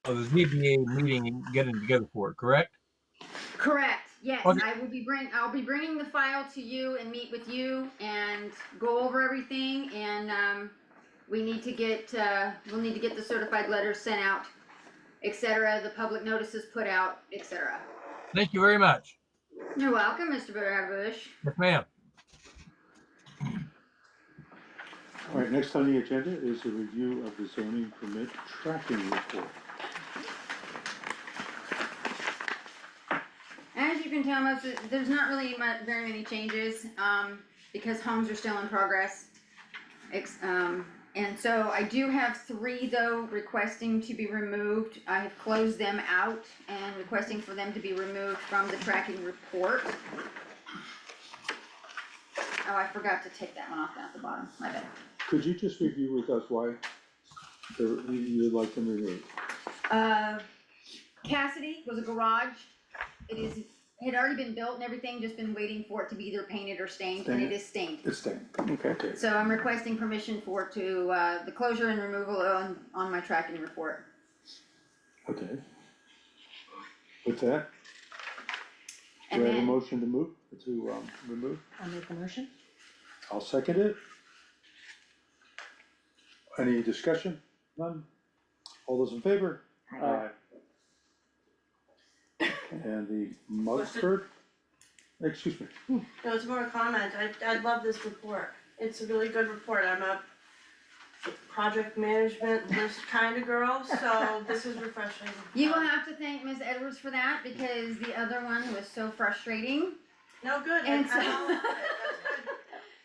of the ZBA meeting and getting together for it, correct? Correct, yes, Okay. I'll be bringing the file to you and meet with you and go over everything and, we need to get, we'll need to get the certified letters sent out, et cetera, the public notices put out, et cetera. Thank you very much. You're welcome, Mr. Bush. Yes, ma'am. All right, next on the agenda is a review of the zoning permit tracking report. As you can tell, there's not really very many changes, because homes are still in progress. And so I do have 3 though requesting to be removed. I have closed them out and requesting for them to be removed from the tracking report. Oh, I forgot to take that one off down at the bottom, my bad. Could you just review with us why you'd like them removed? Cassidy was a garage. It had already been built and everything, just been waiting for it to be either painted or stained, and it is stained. It's staying. Okay. So I'm requesting permission for it to, the closure and removal on my tracking report. Okay. With that, do And I have a then, motion to remove? I'll make the motion. I'll second it. Any discussion? None? All those in favor? Aye. And the Mugford, excuse me, No, it's more a comment, I love this report, it's a really good report, I'm a project management list kind of girl, so this is refreshing. you will have to thank Ms. Edwards for that, because the other one was so frustrating. No, good, And I so- love it, that's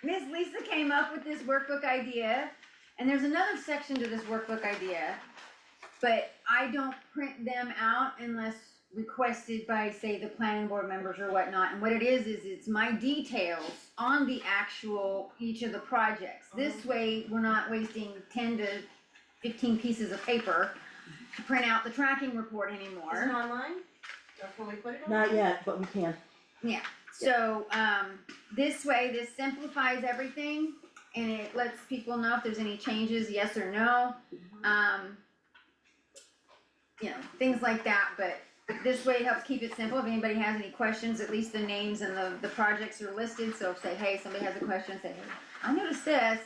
good. Ms. Lisa came up with this workbook idea, and there's another section to this workbook idea, but I don't print them out unless requested by, say, the planning board members or whatnot, and what it is it's my details on the actual, each of the projects. This way, we're not wasting 10 to 15 pieces of paper to print out the tracking report Is it anymore. online? Or can we put it on? Not yet, but we can. Yeah, so, this way, this simplifies everything, and it lets people know if there's any changes, yes or no. Things like that, but this way it helps keep it simple. If anybody has any questions, at least the names and the projects are listed, so say, hey, somebody has a question, say, hey, I noticed this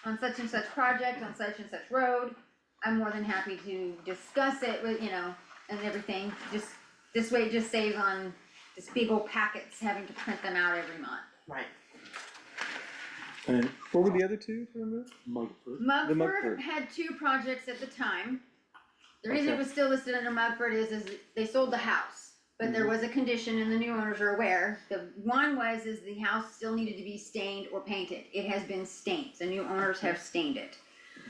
on such and such project, on such and such road. I'm more than happy to discuss it with, and everything, just, this way it just saves on this big old packets, having to print them out every month. Right. and What were the other two to remove? Mugford, Mugford Mugford. had 2 projects at the time. The reason it Okay. was still listed under Mugford is they sold the house, but there was a condition and the new owners are aware. The one is the house still needed to be stained or painted. It has been stained, the new owners have stained it.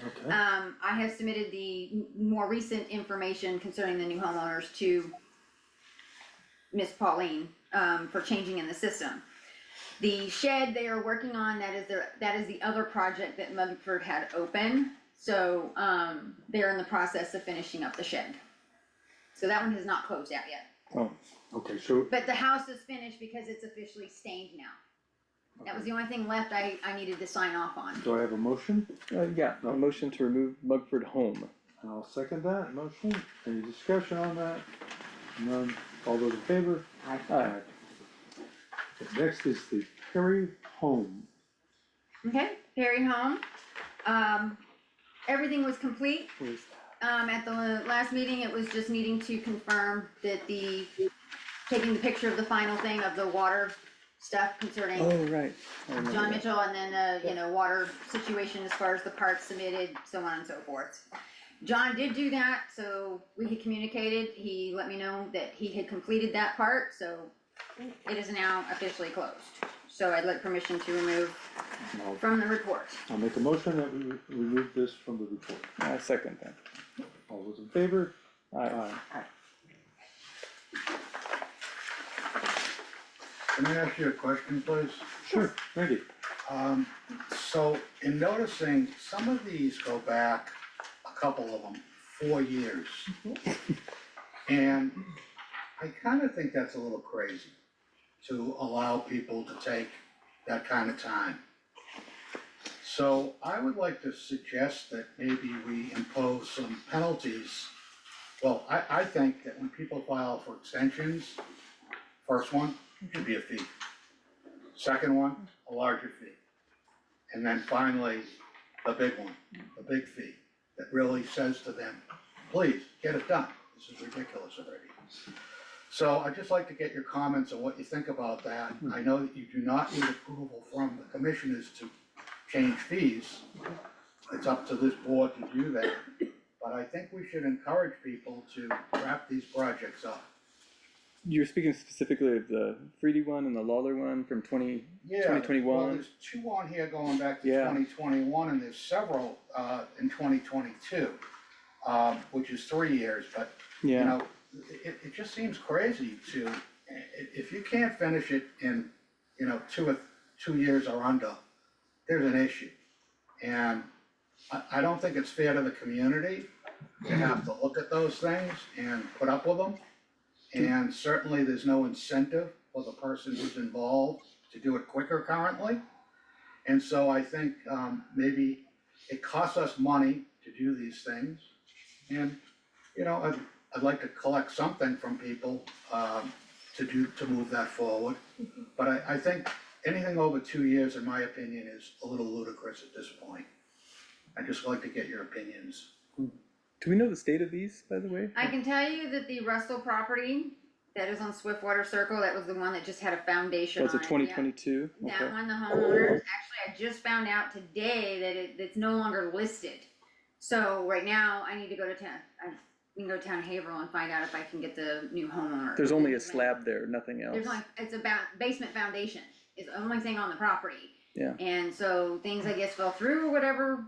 okay, I have submitted the more recent information concerning the new homeowners to Miss Pauline, for changing in the system. The shed they are working on, that is the other project that Mugford had open. So, they're in the process of finishing up the shed. So that one has not closed out yet. Oh, okay, so, But the house is finished because it's officially stained now. That was the only thing left I needed to sign off on. do I have a motion? yeah, a motion to remove Mugford Home. And I'll second that motion. Any discussion on that? None. All those in favor? Aye. Okay, next is the Perry Home. Okay, Perry Home. Everything was complete. Where's At the last meeting, it was just needing to confirm that taking the picture of the final thing of the water stuff concerning Oh, right. I remember John that. Mitchell, and then water situation as far as the parts submitted, so on and so forth. John did do that, so we had communicated, he let me know that he had completed that part, so it is now officially closed. So I'd like permission to remove I'll, from the report. I'll make a motion that we remove this from the report. I second that. All those in favor? Aye. Can I ask you a question, please? Sure, Randy. So in noticing, some of these go back, a couple of them, 4 years. And I kinda think that's a little crazy to allow people to take that kind of time. So I would like to suggest that maybe we impose some penalties Well, I think that when people file for extensions, first one should be a fee. Second one, a larger fee. And then finally, the big one, the big fee, that really says to them, please, get it done, this is ridiculous already. So I'd just like to get your comments on what you think about that. I know that you do not need approval from the commissioners to change fees. It's up to this board to do that, but I think we should encourage people to wrap these projects up. You're speaking specifically of the Freedy one and the Lawler one from 2021? Well, there's two on here going back to Yeah. 2021, and there's several, in 2022, which is 3 years, but, you Yeah, know, it just seems crazy to, if you can't finish it in, you know, 2 years or under, there's an issue. And I don't think it's fair to the community to have to look at those things and put up with them. And certainly, there's no incentive for the person who's involved to do it quicker currently. And so I think, maybe it costs us money to do these things. And, you know, I'd like to collect something from people, to move that forward. But I think anything over 2 years, in my opinion, is a little ludicrous at this point. I'd just like to get your opinions. do we know the state of these, by the way? I can tell you that the Russell property that is on Swiftwater Circle, that was the one that just had a foundation on Was it. it 2022? Yeah. Okay. That one, the homeowners, actually, I just found out today that it's no longer listed. So right now, I need to go to town, we can go to Town Haverhill and find out if I can get the new homeowner. There's only a slab there, nothing else. There's only, it's about basement foundation is the only thing on the property. Yeah. And so things I guess fell through or whatever,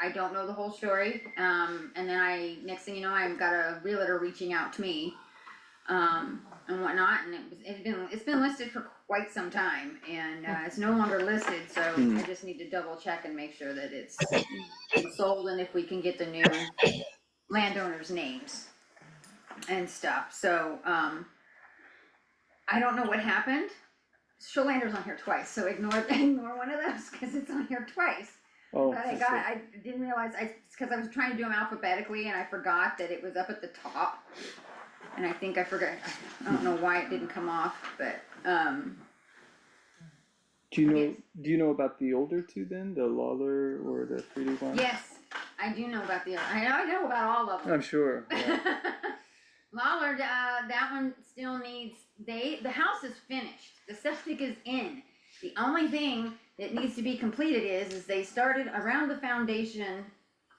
I don't know the whole story, and then next thing you know, I've got a realtor reaching out to me, and whatnot, and it's been listed for quite some time, and, it's no longer listed, so I just need to double check and make sure that it's sold, and if we can get the new landowners' names and stuff, so, I don't know what happened. Shorelander's on here twice, so ignore one of those, cause it's on here twice. Oh, But I didn't realize, it's cause I was trying to do them alphabetically and I forgot that it was up at the top. And I think I forgot, I don't know why it didn't come off, but, do yes. you know about the older two then, the Lawler or the Freedy one? yes, I do know about I know about all of them. I'm sure, yeah. Lawler, that one still needs, the house is finished, the septic is in. The only thing that needs to be completed is they started around the foundation,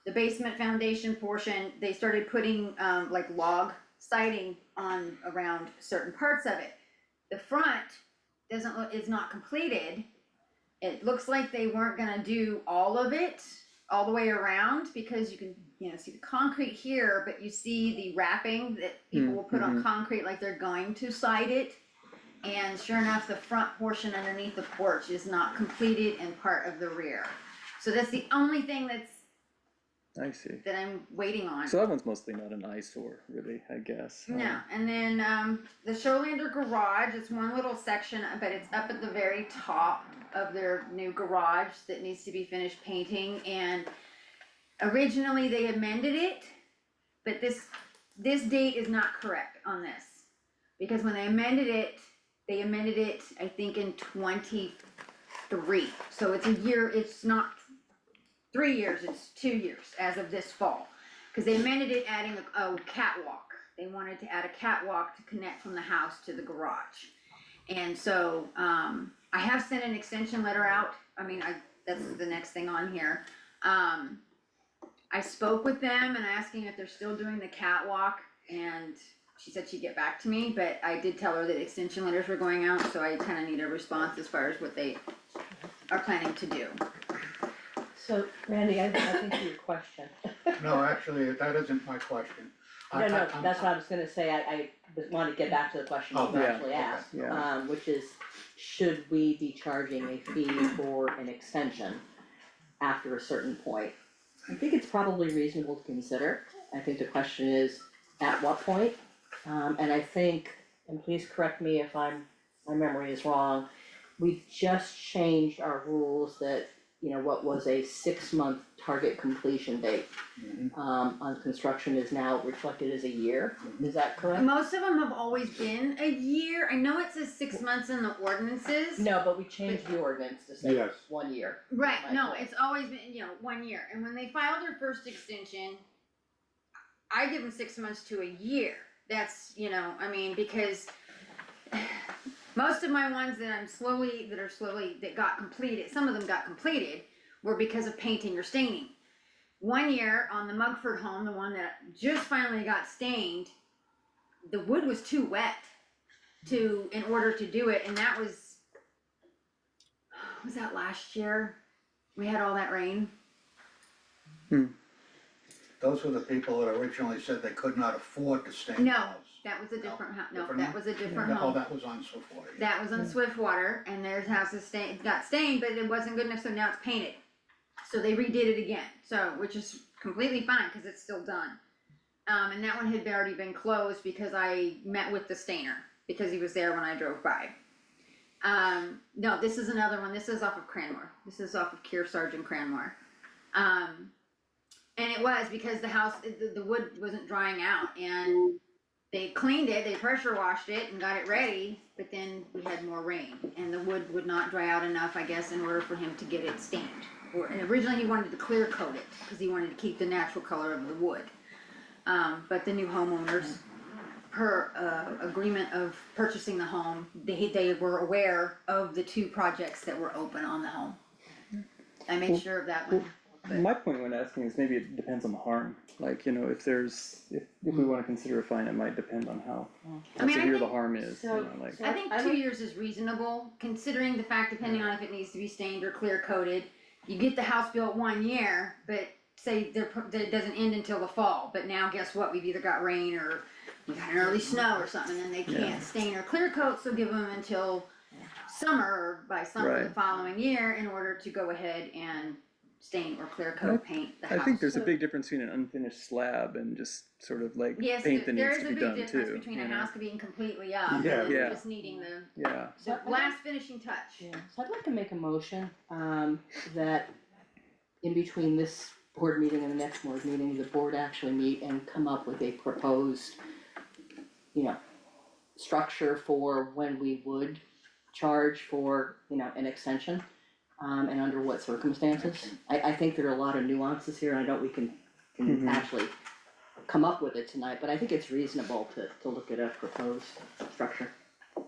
the basement foundation portion, they started putting, like log siding on around certain parts of it. The front is not completed. It looks like they weren't gonna do all of it, all the way around, because you can, see the concrete here, but you see the wrapping that people will put on concrete like they're going to side it. And sure enough, the front portion underneath the porch is not completed and part of the rear. So that's the only thing I see. that I'm waiting on. So that one's mostly not an eyesore, really, I guess. No, and then, the Showlander garage, it's one little section, but it's up at the very top of their new garage that needs to be finished painting, and originally they amended it, but this date is not correct on this. Because when they amended it, I think in 23, so it's a year, it's not 3 years, it's 2 years as of this fall. Cause they amended it adding a catwalk, they wanted to add a catwalk to connect from the house to the garage. And so, I have sent an extension letter out, that's the next thing on here. I spoke with them and asking if they're still doing the catwalk, and she said she'd get back to me, but I did tell her that extension letters were going out, so I kinda need a response as far as what they are planning to do. So Randy, I think your question. No, actually, that isn't my question. No, that's what I was gonna say, I wanted to get back to the question Oh, you yeah, actually okay. asked. Yeah. Which is, should we be charging a fee for an extension after a certain point? I think it's probably reasonable to consider, I think the question is, at what point? And I think, and please correct me if my memory is wrong, we just changed our rules that what was a 6-month target completion date, Mhm. on construction is now reflected as a year, is that correct? Most of them have always been a year, I know it says 6 months in the ordinances. No, but we changed the ordinance to say Yes. 1 year. Right, no, Right. it's always been, 1 year, and when they filed their first extension, I give them 6 months to a year, that's, because most of my ones that got completed, some of them got completed, were because of painting or staining. 1 year on the Mugford home, the one that just finally got stained, the wood was too wet in order to do it, and that was that last year? We had all that rain. Those were the people that originally said they could not afford to stay in the No, house. that was a different house, no, Different that one? was a different Oh, home. that was on Swiftwater, yeah. That was on Swiftwater, and their house is got stained, but it wasn't good enough, so now it's painted. So they redid it again, which is completely fine, cause it's still done. And that one had already been closed because I met with the stainer, because he was there when I drove by. No, this is another one, this is off of Cranmore, this is off of Kearsarge and Cranmore. And it was because the house, the wood wasn't drying out, and they cleaned it, they pressure washed it and got it ready, but then we had more rain, and the wood would not dry out enough, I guess, in order for him to get it stained. And originally he wanted to clear coat it, cause he wanted to keep the natural color of the wood. But the new homeowners, per agreement of purchasing the home, they were aware of the 2 projects that were open on the home. I made sure of that one. My point when asking is maybe it depends on the harm, like, if we wanna consider a fine, it might depend on how I mean, I severe the think- harm is, so- like. I think 2 years is reasonable, considering the fact, depending on if it needs to be stained or clear coated. You get the house built 1 year, but say that it doesn't end until the fall, but now guess what, we've either got rain or we got an early snow or something, and they Yeah. can't stain or clear coat, so give them until summer, or by summer the Right. following year, in order to go ahead and stain or clear coat, paint the house. I think there's a big difference between an unfinished slab and just sort of like Yes, paint that there needs is to a be big done difference too, between you a know? house being completely up and Yeah. then Yeah. just needing the Yeah, last finishing touch. Yeah, so I'd like to make a motion, that in between this board meeting and the next board meeting, the board actually meet and come up with a proposed, structure for when we would charge for, an extension, and under what circumstances. I think there are a lot of nuances here, and I know we can Mhm. actually come up with it tonight, but I think it's reasonable to look at a proposed structure.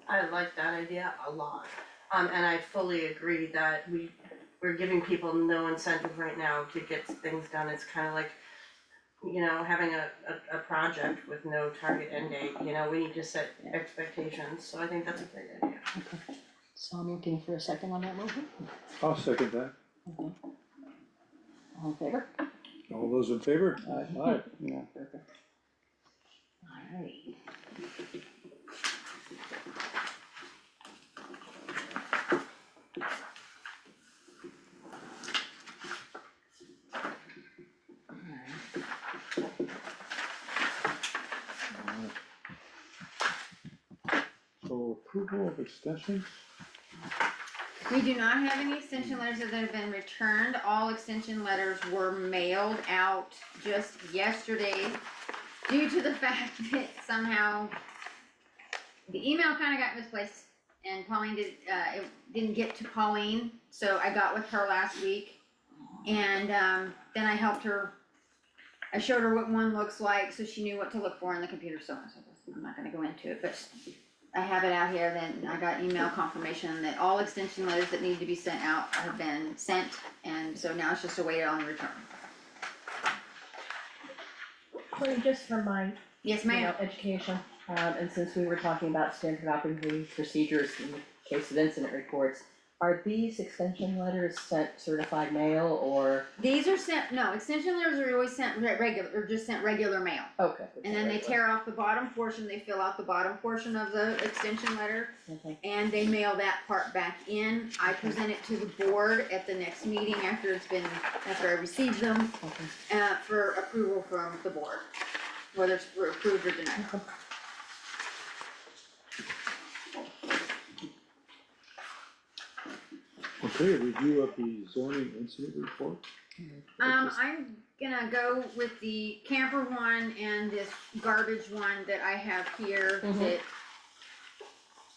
I like that idea a lot. And I fully agree that we're giving people no incentive right now to get things done. It's kinda like, having a project with no target end date, we need to set expectations, so I think that's a great idea. So I'm looking for a second on that motion. I'll second that. Okay. All in favor? All those in favor? Aye. yeah. Perfect. Alright. So approval of extensions? We do not have any extension letters that have been returned. All extension letters were mailed out just yesterday due to the fact that somehow the email kinda got misplaced and Pauline it didn't get to Pauline, so I got with her last week. And then I helped her, I showed her what one looks like, so she knew what to look for in the computer, so I'm not gonna go into it, but I have it out here, then I got email confirmation that all extension letters that need to be sent out have been sent, and so now it's just a wait on the return. Cory, just for my, Yes, ma'am. education, and since we were talking about standard operating procedures in the case of incident reports, are these extension letters sent certified mail or? These are sent, no, extension letters are always sent regular, or just sent regular mail. Okay. And then they tear off the bottom portion, they fill out the bottom portion of the extension letter, Okay. and they mail that part back in. I present it to the board at the next meeting after I receive them, Okay. for approval from the board, whether it's approved or denied. Okay, review of the zoning incident report. I'm gonna go with the camper one and this garbage one that I have here that.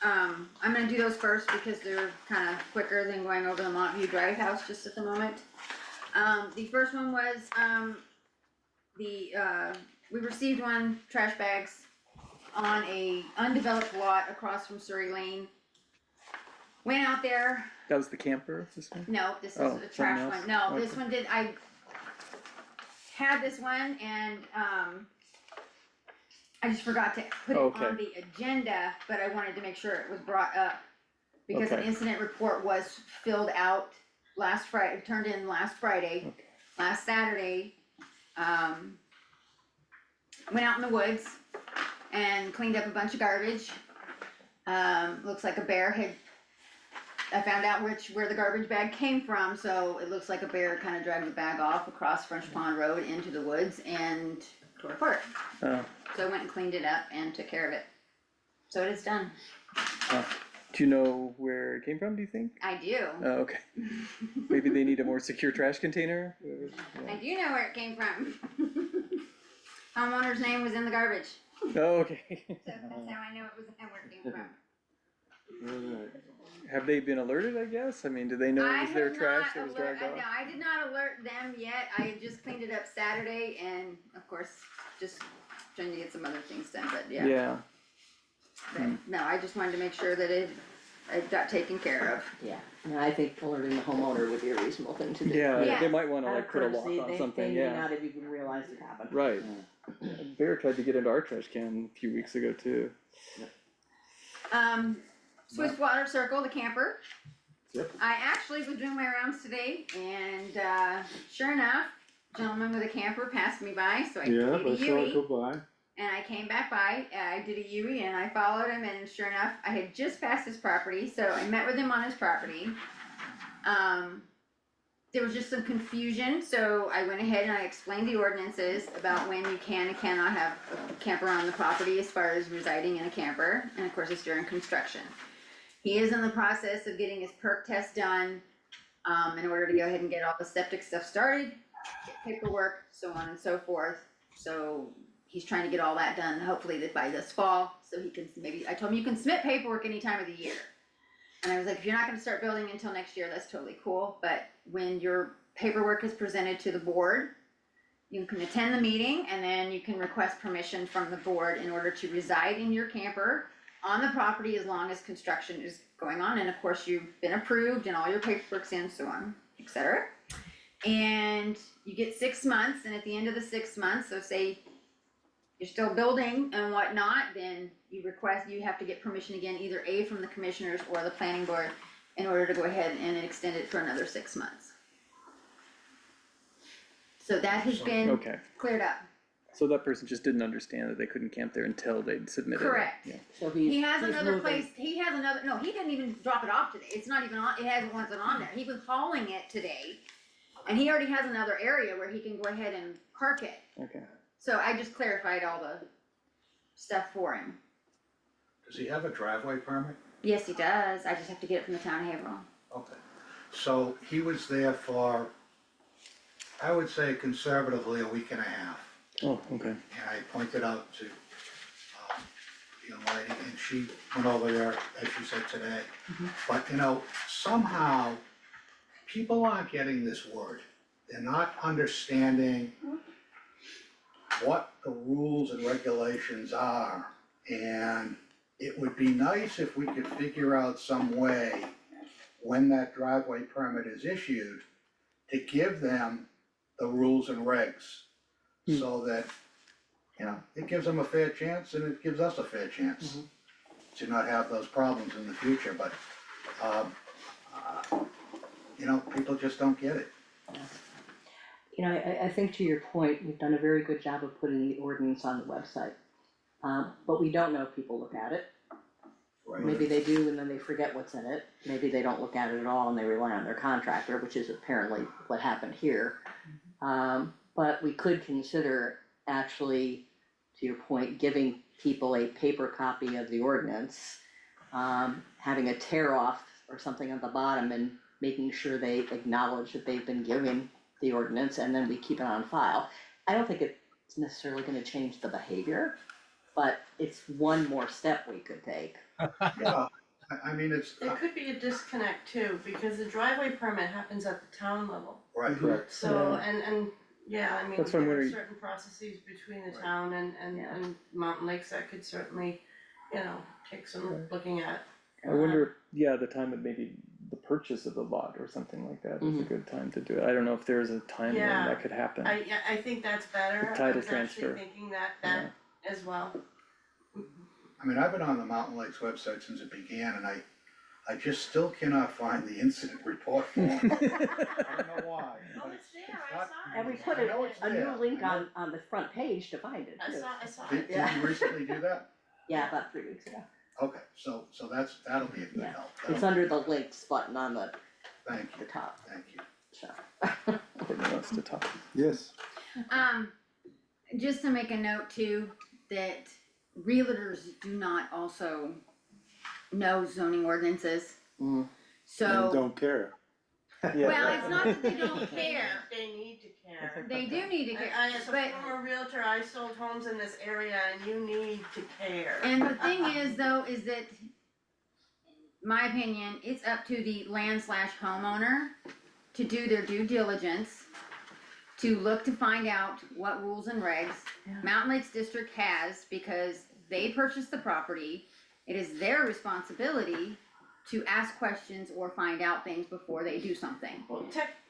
I'm gonna do those first because they're kinda quicker than going over the Montview Drive house just at the moment. The first one was, we received trash bags on a undeveloped lot across from Surrey Lane. Went out there, That was the camper, this one? no, this is Oh, a trash something one, else? no, this Okay. one I had this one and, I just forgot to put it Okay. on the agenda, but I wanted to make sure it was brought up. Because an Okay. incident report was filled out last Friday, turned in last Friday, Okay. last Saturday. Went out in the woods and cleaned up a bunch of garbage. Looks like a bear I found out where the garbage bag came from, so it looks like a bear kinda dragged the bag off across French Pond Road into the woods and tore it apart. Oh, So I went and cleaned it up and took care of it. So it is done. do you know where it came from, do you think? I do. Oh, okay. Maybe they need a more secure trash container? I do know where it came from. Homeowner's name was in the garbage, Oh, okay. so that's how I know it was, where it came from. Alright, Have they been alerted, I guess? I mean, do they know it was their trash that was dragged off? No, I did not alert them yet, I had just cleaned it up Saturday and of course, just trying to get some other things done, but yeah. Yeah, But no, I just wanted to make sure that it got taken care of. Yeah, and I think alerting the homeowner would be a reasonable thing to do. yeah, Yes. they might wanna Out of like put a lock courtesy, on they something, may yeah, not have even realized it happened. right. Bear tried to get into our trash can a few weeks ago too. Swiss Water Circle, the camper. Yep. I actually was doing my rounds today and, sure enough, gentleman with a camper passed me by, so I did yeah, a I saw it U-E. go by. And I came back by, I did a U-E and I followed him and sure enough, I had just passed his property, so I met with him on his property. There was just some confusion, so I went ahead and I explained the ordinances about when you can and cannot have a camper on the property as far as residing in a camper, and of course it's during construction. He is in the process of getting his perk test done, in order to go ahead and get all the septic stuff started, get paperwork, so on and so forth. So he's trying to get all that done, hopefully by this fall, so he can I told him you can submit paperwork any time of the year. And I was like, if you're not gonna start building until next year, that's totally cool, but when your paperwork is presented to the board, you can attend the meeting and then you can request permission from the board in order to reside in your camper on the property as long as construction is going on, and of course you've been approved and all your paperwork's in, so on, etc. And you get 6 months, and at the end of the 6 months, so say you're still building and whatnot, then you have to get permission again, either A, from the commissioners or the planning board, in order to go ahead and extend it for another 6 months. So that has been Okay, cleared up. so that person just didn't understand that they couldn't camp there until they'd submitted it. Correct. Yeah. So He has he's another moving. place, he didn't even drop it off today, it's not even on, it wasn't on there, he was hauling it today. And he already has another area where he can go ahead and park it, Okay, so I just clarified all the stuff for him. Does he have a driveway permit? Yes, he does, I just have to get it from the town of Haverhill. Okay, so he was there for, I would say conservatively, a week and a half. oh, okay, And I pointed out to, the young lady, and she went over there, as she said today. But, somehow, people aren't getting this word. They're not understanding what the rules and regulations are. And it would be nice if we could figure out some way, when that driveway permit is issued, to give them the rules and regs. So that, it gives them a fair chance and it gives us a fair chance to not have those problems in the future, but, people just don't get it. I think to your point, we've done a very good job of putting the ordinance on the website. But we don't know if people look at it. Right. Maybe they do and then they forget what's in it. Maybe they don't look at it at all and they rely on their contractor, which is apparently what happened here. But we could consider actually, to your point, giving people a paper copy of the ordinance, having a tear off or something at the bottom and making sure they acknowledge that they've been given the ordinance, and then we keep it on file. I don't think it's necessarily gonna change the behavior, but it's one more step we could take. Yeah, I mean, it's, There could be a disconnect too, because the driveway permit happens at the town level. right, Correct. So, and, yeah, I mean, That's what I'm there are wondering. certain processes between the Right. town Yeah. and Mountain Lakes that could certainly, take some looking at. I wonder, yeah, the time of maybe the purchase of the lot or something like that is a good time to do it. I don't know if there's a time when Yeah. that could happen. I think that's better, The I title was actually transfer. thinking that Yeah. as well. I mean, I've been on the Mountain Lakes website since it began, and I just still cannot find the incident report form. I don't know why, Oh, but it's there, it's I not- saw it. And we put I know it's a there. new link I know- on the front page to find it I too. saw Did it. did you recently do that? Yeah, about 3 weeks ago. Okay, so that'll be a good Yeah. help. It's under the links button on the Thank you, top, thank you. so. Courtney wants to talk. Yes, Just to make a note too, that realtors do not also know zoning ordinances. Mm. and So, don't care. well, it's not that they don't They care, they need to care. they do need to care, I, as a but, former realtor, I sold homes in this area and you need to care. and the thing is though, is that, my opinion, it's up to the land/homeowner to do their due diligence, to look to find out what rules and regs Yeah. Mountain Lakes District has, because they purchased the property. It is their responsibility to ask questions or find out things before they do something. Well,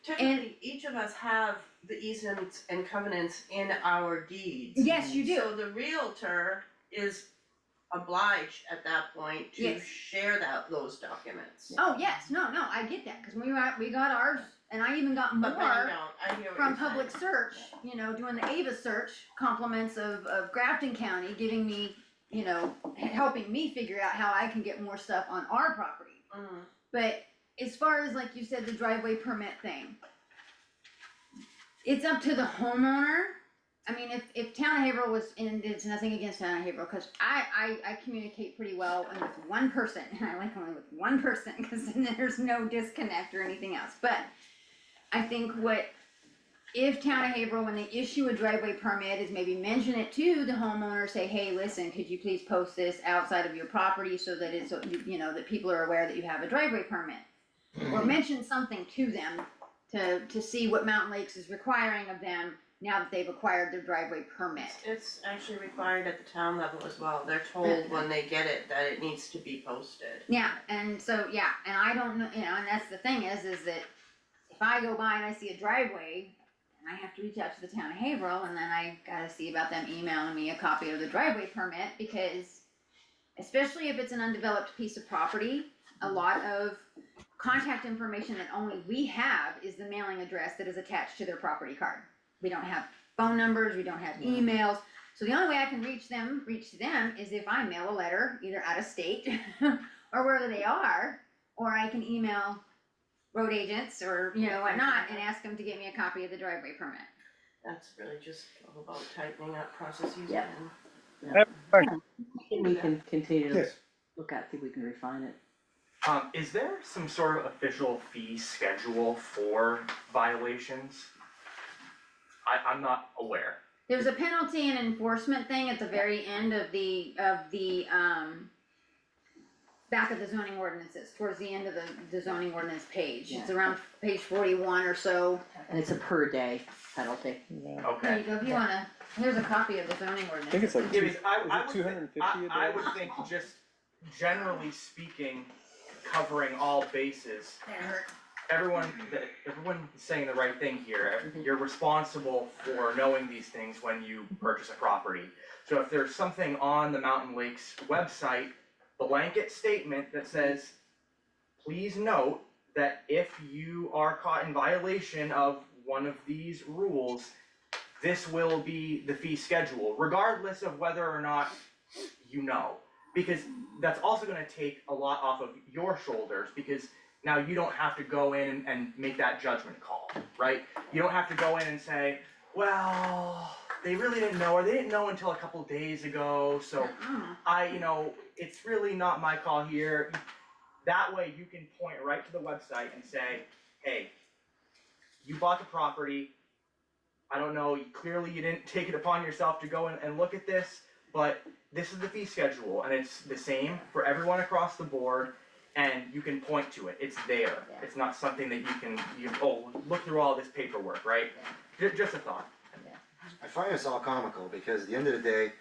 technically, each of us have the easements and covenants in our deeds. Yes, you do. So the realtor is obliged at that point to Yes. share those documents. Oh, yes, no, I get that, cause we got ours, and I even got But many more don't, I hear what from you're saying. Public Search, doing the AVA search, compliments of Grafton County, giving me, helping me figure out how I can get more stuff on our property. Mhm. But as far as like you said, the driveway permit thing, it's up to the homeowner. I mean, if Town of Haverhill was, and it's nothing against Town of Haverhill, cause I communicate pretty well and with one person, and I like only with one person, cause then there's no disconnect or anything else, but I think if Town of Haverhill, when they issue a driveway permit, is maybe mention it to the homeowner, say, hey, listen, could you please post this outside of your property so that it's, that people are aware that you have a driveway permit? Or mention something to them to see what Mountain Lakes is requiring of them now that they've acquired their driveway permit. It's actually required at the town level as well, they're told when they get it that it needs to be posted. Yeah, and so, yeah, and I don't know, and that's the thing is that if I go by and I see a driveway, and I have to reach out to the Town of Haverhill, and then I gotta see about them emailing me a copy of the driveway permit, because especially if it's an undeveloped piece of property, a lot of contact information that only we have is the mailing address that is attached to their property card. We don't have phone numbers, we don't have emails, so the only way I can reach to them is if I mail a letter, either out of state or wherever they are, or I can email road agents or, whatnot, and ask them to get me a copy of the driveway permit. That's really just all about tightening up processes Yeah. and. We can continue to Yes, look at, see if we can refine it. Is there some sort of official fee schedule for violations? I'm not aware. There's a penalty and enforcement thing at the very end of the back of the zoning ordinances, towards the end of the zoning ordinance page. It's around page 41 or so. And it's a per day penalty. Yeah. There Okay. you go, if you wanna, here's a copy of the zoning I ordinance. think it's like Yeah, two, because I would is it 250 a day? I would think just generally speaking, covering all bases, That hurt. everyone is saying the right thing here. You're responsible for knowing these things when you purchase a property. So if there's something on the Mountain Lakes website, blanket statement that says, please note that if you are caught in violation of one of these rules, this will be the fee schedule, regardless of whether or not you know. Because that's also gonna take a lot off of your shoulders, because now you don't have to go in and make that judgment call, right? You don't have to go in and say, well, they really didn't know, or they didn't know until a couple days ago, so it's really not my call here. That way you can point right to the website and say, hey, you bought the property. I don't know, clearly you didn't take it upon yourself to go and look at this, but this is the fee schedule and it's the same for everyone across the board. And you can point to it, it's there, Yeah. it's not something that look through all this paperwork, right? Just a thought. I find this all comical, because at the end of the day,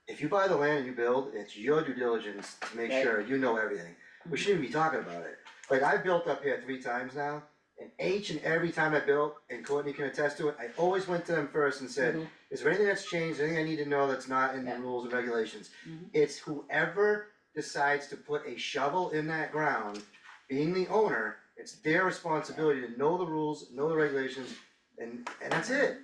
if you buy the land and you build, it's your due diligence to make Right. sure you know everything. We shouldn't even be talking about it. Like, I've built up here 3 times now, and each and every time I built, and Courtney can attest to it, I always went to them first and said, is there anything that's changed, anything I need to know that's not in the Yeah. rules and regulations? Mhm. It's whoever decides to put a shovel in that ground, being the owner, it's their responsibility to know the rules, know the regulations, and that's it.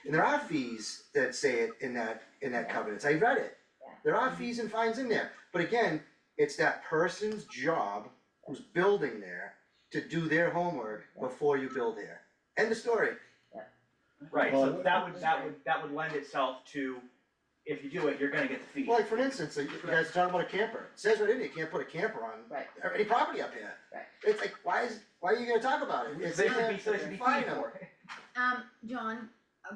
And there are fees that say it in that covenants, I read it. There are fees and fines in there, but again, it's that person's job who's building there to do their homework before you build there. End of story. Right, so Well, that would lend itself to, if you do it, you're gonna get the fee. Well, like for instance, like, you guys are talking about a camper, it says right in there, you can't put a camper on Right. any property up here. Right. It's like, why are you gonna talk about it? It's There in should there, be, so there should be fine fee them. for it. John,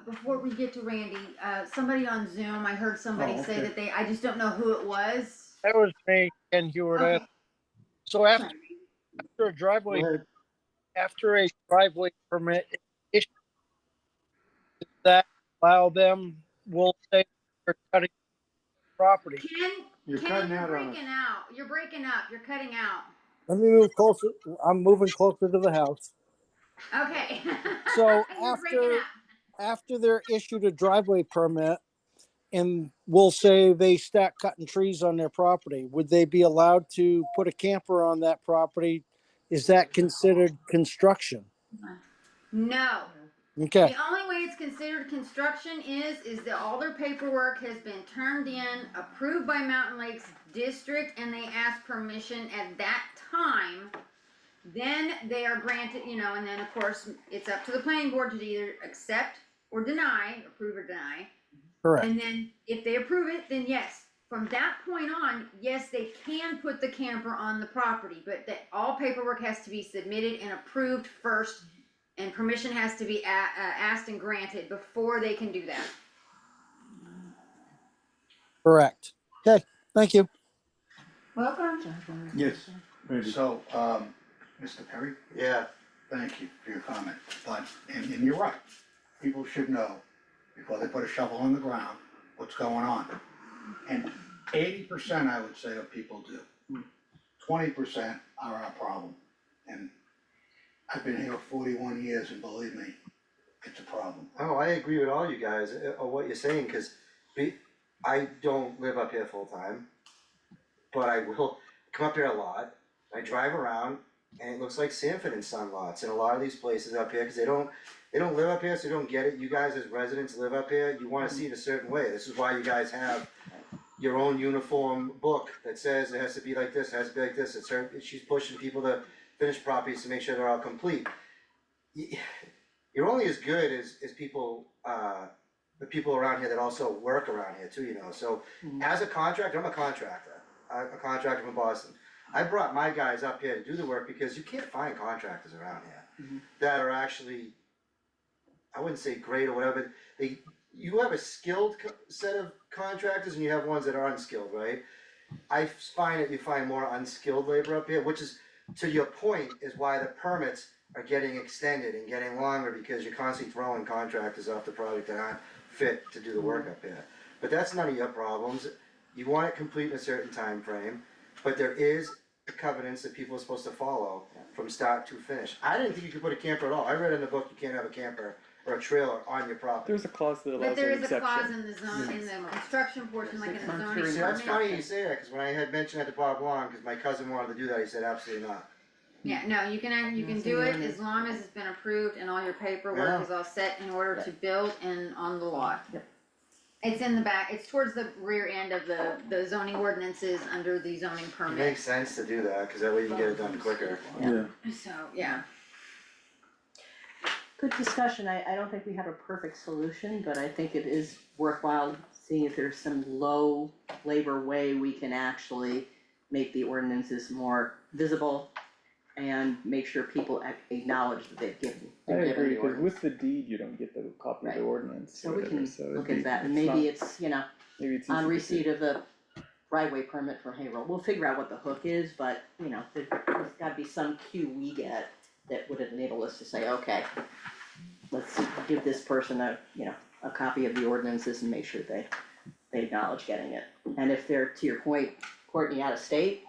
before we get to Randy, somebody on Zoom, I heard somebody Oh, say okay. that I just don't know who it was. That was me, Ken Hewitt. Okay. So after a driveway, Go ahead. after a driveway permit is issued, does that allow them, we'll say, they're cutting property? You're Ken, cutting you're out on us. breaking out, you're breaking up, you're cutting out. Let me move closer. I'm moving closer to the house. Okay. So You're breaking after they're issued a driveway permit, and we'll say they start cutting trees on their property, would they be allowed to put a camper on that property? Is that considered construction? up. No. Okay, The only way it's considered construction is that all their paperwork has been turned in, approved by Mountain Lakes District, and they ask permission at that time. Then they are granted, and then of course, it's up to the planning board to either accept or deny, approve or deny. correct. And then if they approve it, then yes, from that point on, yes, they can put the camper on the property, but that all paperwork has to be submitted and approved first. And permission has to be asked and granted before they can do that. Correct. Okay, thank you. Welcome. Yes, Randy. So, Mr. Perry, Yeah, thank you for your comment, but, and you're right, people should know before they put a shovel on the ground, what's going on. And 80%, I would say, of people do. 20% are our problem, and I've been here 41 years, and believe me, it's a problem. oh, I agree with all you guys, on what you're saying, cause I don't live up here full time. But I will come up here a lot, I drive around, and it looks like Sanford and Son lots in a lot of these places up here, cause they don't live up here, so they don't get it. You guys as residents live up here, you wanna see it a certain way, this is why you guys have your own uniform book that says it has to be like this, it has to be like this, it's her, she's pushing people to finish properties to make sure they're all complete. You're only as good as people, the people around here that also work around here too, so as a contractor, I'm a contractor. I'm a contractor from Boston. I brought my guys up here to do the work because you can't find contractors around here that are actually, I wouldn't say great or whatever, but you have a skilled set of contractors and you have ones that are unskilled, right? I find that you find more unskilled labor up here, which is, to your point, is why the permits are getting extended and getting longer, because you're constantly throwing contractors off the project that aren't fit to do the work up here. But that's none of your problems. You want it complete in a certain time frame, but there is covenants that people are supposed to follow from start to finish. I didn't think you could put a camper at all. I read in the book you can't have a camper or a trailer on your property. There's a clause that But allows there an is a clause exception. in the zone, in the construction portion, like in the zoning See, that's permit. funny you say that, cause when I had mentioned that to Bob Long, cause my cousin wanted to do that, he said absolutely not. Yeah, no, you can do it as long as it's been approved and all your paperwork Yeah. is all set in order to build and on the lot. Yep. It's in the back, it's towards the rear end of the zoning ordinances under the zoning It permit. makes sense to do that, cause that way you can get it done quicker. Yeah, So, yeah. Good discussion. I don't think we have a perfect solution, but I think it is worthwhile seeing if there's some low labor way we can actually make the ordinances more visible and make sure people acknowledge that they've given, I they're given agree, the cause ordinance. with the deed, you don't get the copy of the Right. ordinance So or we whatever, can so it'd look be, at that, and it's not- maybe it's, you know, maybe it's on easy to receipt do. of the driveway permit from Haverhill, we'll figure out what the hook is, but, you know, there's gotta be some cue we get that would enable us to say, okay, let's give this person a, you know, a copy of the ordinances and make sure they acknowledge getting it. And if they're, to your point, Courtney, out of state,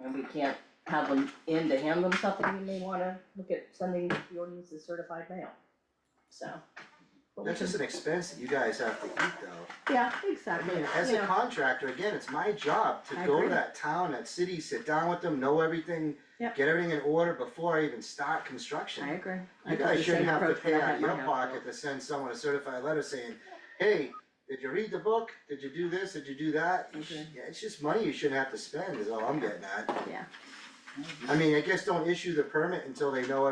and we can't have them in to hand them something, we may wanna look at sending the ordinances certified mail, so. but we That's just can- an expense that you guys have to eat though. Yeah, I exactly, mean, as you a know, contractor, again, it's my job to I go to agree. that town, that city, sit down with them, know everything, Yep. get everything in order before I even start construction. I agree. I You took guys the shouldn't same have to approach pay when I out had of my your house pocket built. to send someone a certified letter saying, hey, did you read the book? Did you do this? Did you do that? Okay. Yeah, it's just money you shouldn't have to spend is all I'm getting at. Yeah. I mean, I guess don't issue the permit until they know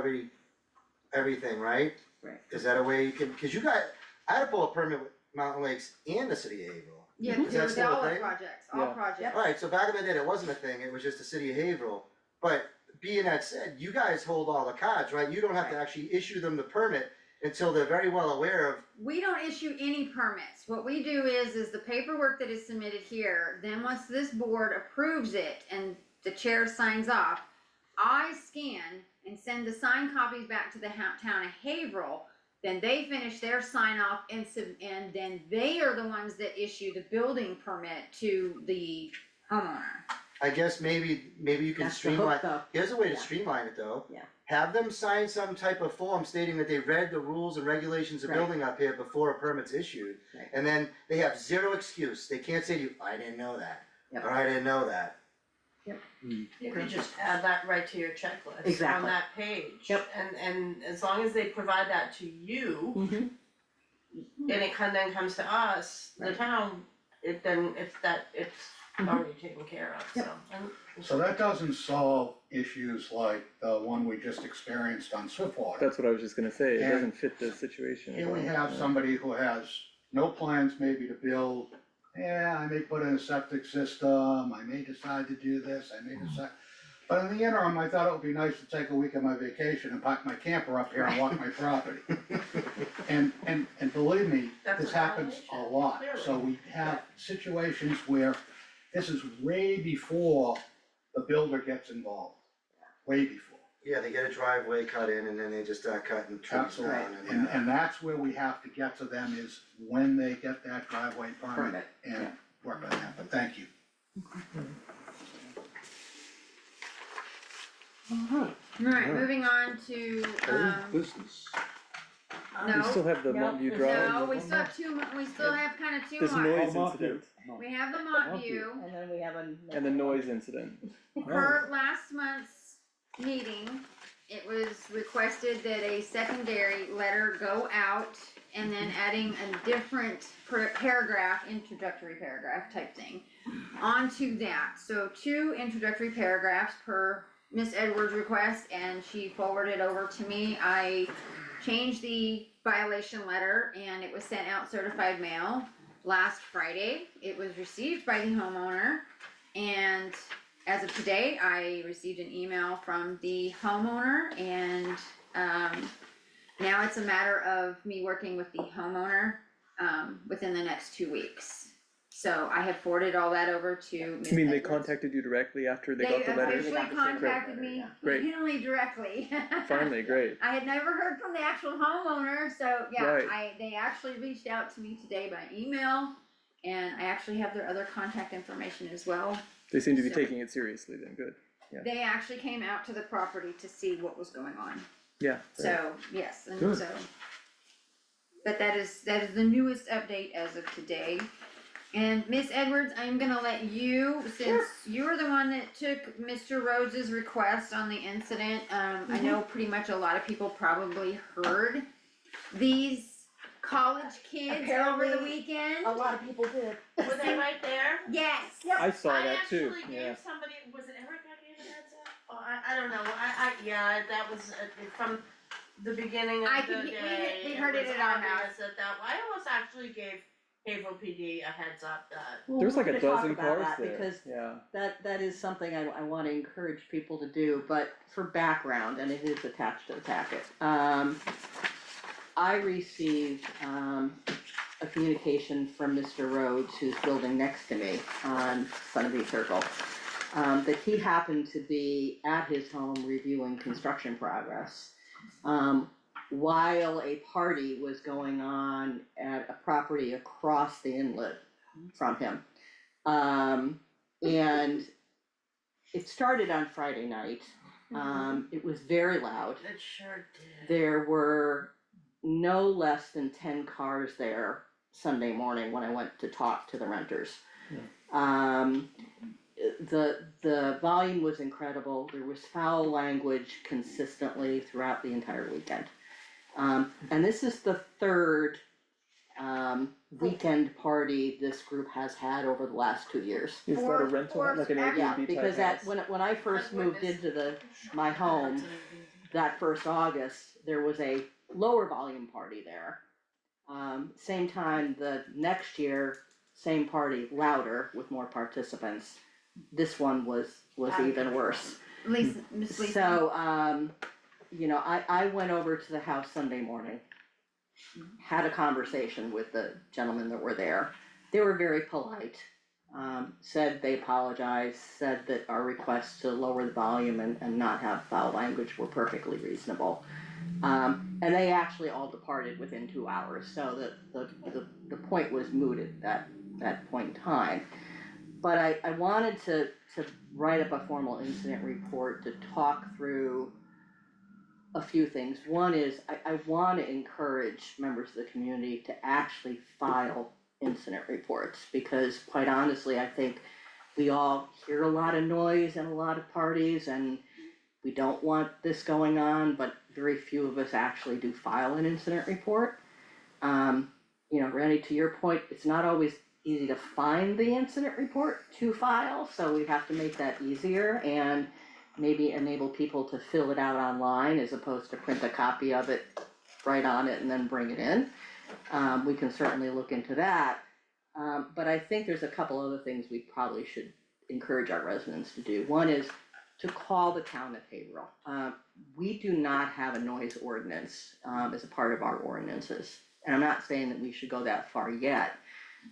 everything, right? Right. Is that a way you can, cause you got, I had to pull a permit with Mountain Lakes and the city of Haverhill. Yeah, Mhm. Is that still a all the thing? projects, Yeah. all projects. Alright, so back in the day, that wasn't a thing, it was just the city of Haverhill, but being that said, you guys hold all the cards, right? You don't have to actually issue them the permit until they're very well aware of, We don't issue any permits. What we do is the paperwork that is submitted here, then once this board approves it and the chair signs off, I scan and send the signed copies back to the town of Haverhill. Then they finish their sign off and then they are the ones that issue the building permit to the homeowner. I guess maybe you can That's the hook streamline, though. here's a way to Yeah. streamline it though. Yeah. Have them sign some type of form stating that they read the rules and regulations of Right. building up here before a permit's issued. Right. And then they have zero excuse, they can't say to you, I didn't know that, Yep. or I didn't know that. You could just add that right to your checklist on Exactly. that page. Yep. And as long as they provide that to you, Mhm. and it then comes to us, the Right. town, it's Mhm. already taken care of, Yep. so. So that doesn't solve issues like the one we just experienced on Swiftwater. That's what I was just gonna say, it And doesn't fit the situation. Here at we all. have Yeah. somebody who has no plans maybe to build, yeah, I may put in a septic system, I may decide to do this, I may decide. But in the interim, I thought it would be nice to take a week of my vacation and park my camper up here and walk my property. And believe me, That's this a happens a violation, lot, so we have situations where this is way before the builder gets involved, way before. Yeah, they get a driveway cut in and then they just start cutting trees Absolutely, down and, and that's where we have to get to them is when they get that driveway permit Permit, and yeah. work on that, but thank you. Alright, Alright. moving on to, Business. We still no, have the No, Montview no, Drive. no, we still have we still have kind of two There's more. noise Oh, incident We have the Montview. And then we have a. and the noise incident. Per last month's meeting, it was requested that a secondary letter go out and then adding a different paragraph, introductory paragraph type thing onto that. So 2 introductory paragraphs per Miss Edwards' request, and she forwarded over to me. I changed the violation letter and it was sent out certified mail last Friday. It was received by the homeowner, and as of today, I received an email from the homeowner, and now it's a matter of me working with the homeowner within the next 2 weeks. So I have forwarded all that over to Ms. I mean, they Edwards. contacted you directly after they They got the letter? officially They got the same contacted letter, me yeah. Great. finally directly. Finally, great. I had never heard from the actual homeowner, so yeah, Right. they actually reached out to me today by email, and I actually have their other contact information as well. They seem to be So- taking it seriously then, good. Yeah. They actually came out to the property to see what was going on, Yeah. right. so, yes, and Good. so. But that is the newest update as of today. And Miss Edwards, I'm gonna let you, since you're the one that took Mr. Rhodes's request on the incident, I know pretty much a lot of people probably heard these college kids over the Apparently, weekend. A lot of people did. Were they right there? Yes. I saw that too, I actually yeah. gave somebody, was it Eric I gave a heads up? Oh, I don't know, yeah, that was from the beginning I of the could- day. we heard it was at our obvious house. that I almost actually gave Haverhill PD a heads up that, Well, There's we're like a gonna talk dozen about cars that there, because yeah. that is something I wanna encourage people to do, but for background, and it is attached to the packet. I received, a communication from Mr. Rhodes, who's building next to me on Sunapee Circle. That he happened to be at his home reviewing construction progress. While a party was going on at a property across the inlet from him. And it started on Friday night. It was very loud. it sure did. There were no less than 10 cars there Sunday morning when I went to talk to the renters. The volume was incredible. There was foul language consistently throughout the entire weekend. And this is the third weekend party this group has had over the last 2 years. Is that a For- rental, for- like an actually- Yeah, Airbnb type because house? when I first I've moved witnessed- into my home, that first August, there was a lower volume party there. Same time, the next year, same party, louder with more participants. This one was even worse. Lisa, Miss Lisa. So, you know, I went over to the house Sunday morning. Had a conversation with the gentlemen that were there. They were very polite. Said they apologized, said that our requests to lower the volume and not have foul language were perfectly reasonable. And they actually all departed within 2 hours, so the point was mooted at that point in time. But I wanted to write up a formal incident report to talk through a few things. One is, I wanna encourage members of the community to actually file incident reports, because quite honestly, I think we all hear a lot of noise and a lot of parties, and we don't want this going on, but very few of us actually do file an incident report. You know, Randy, to your point, it's not always easy to find the incident report to file, so we have to make that easier and maybe enable people to fill it out online as opposed to print a copy of it, write on it, and then bring it in. We can certainly look into that. But I think there's a couple other things we probably should encourage our residents to do. One is to call the town of Haverhill. We do not have a noise ordinance, as a part of our ordinances. And I'm not saying that we should go that far yet,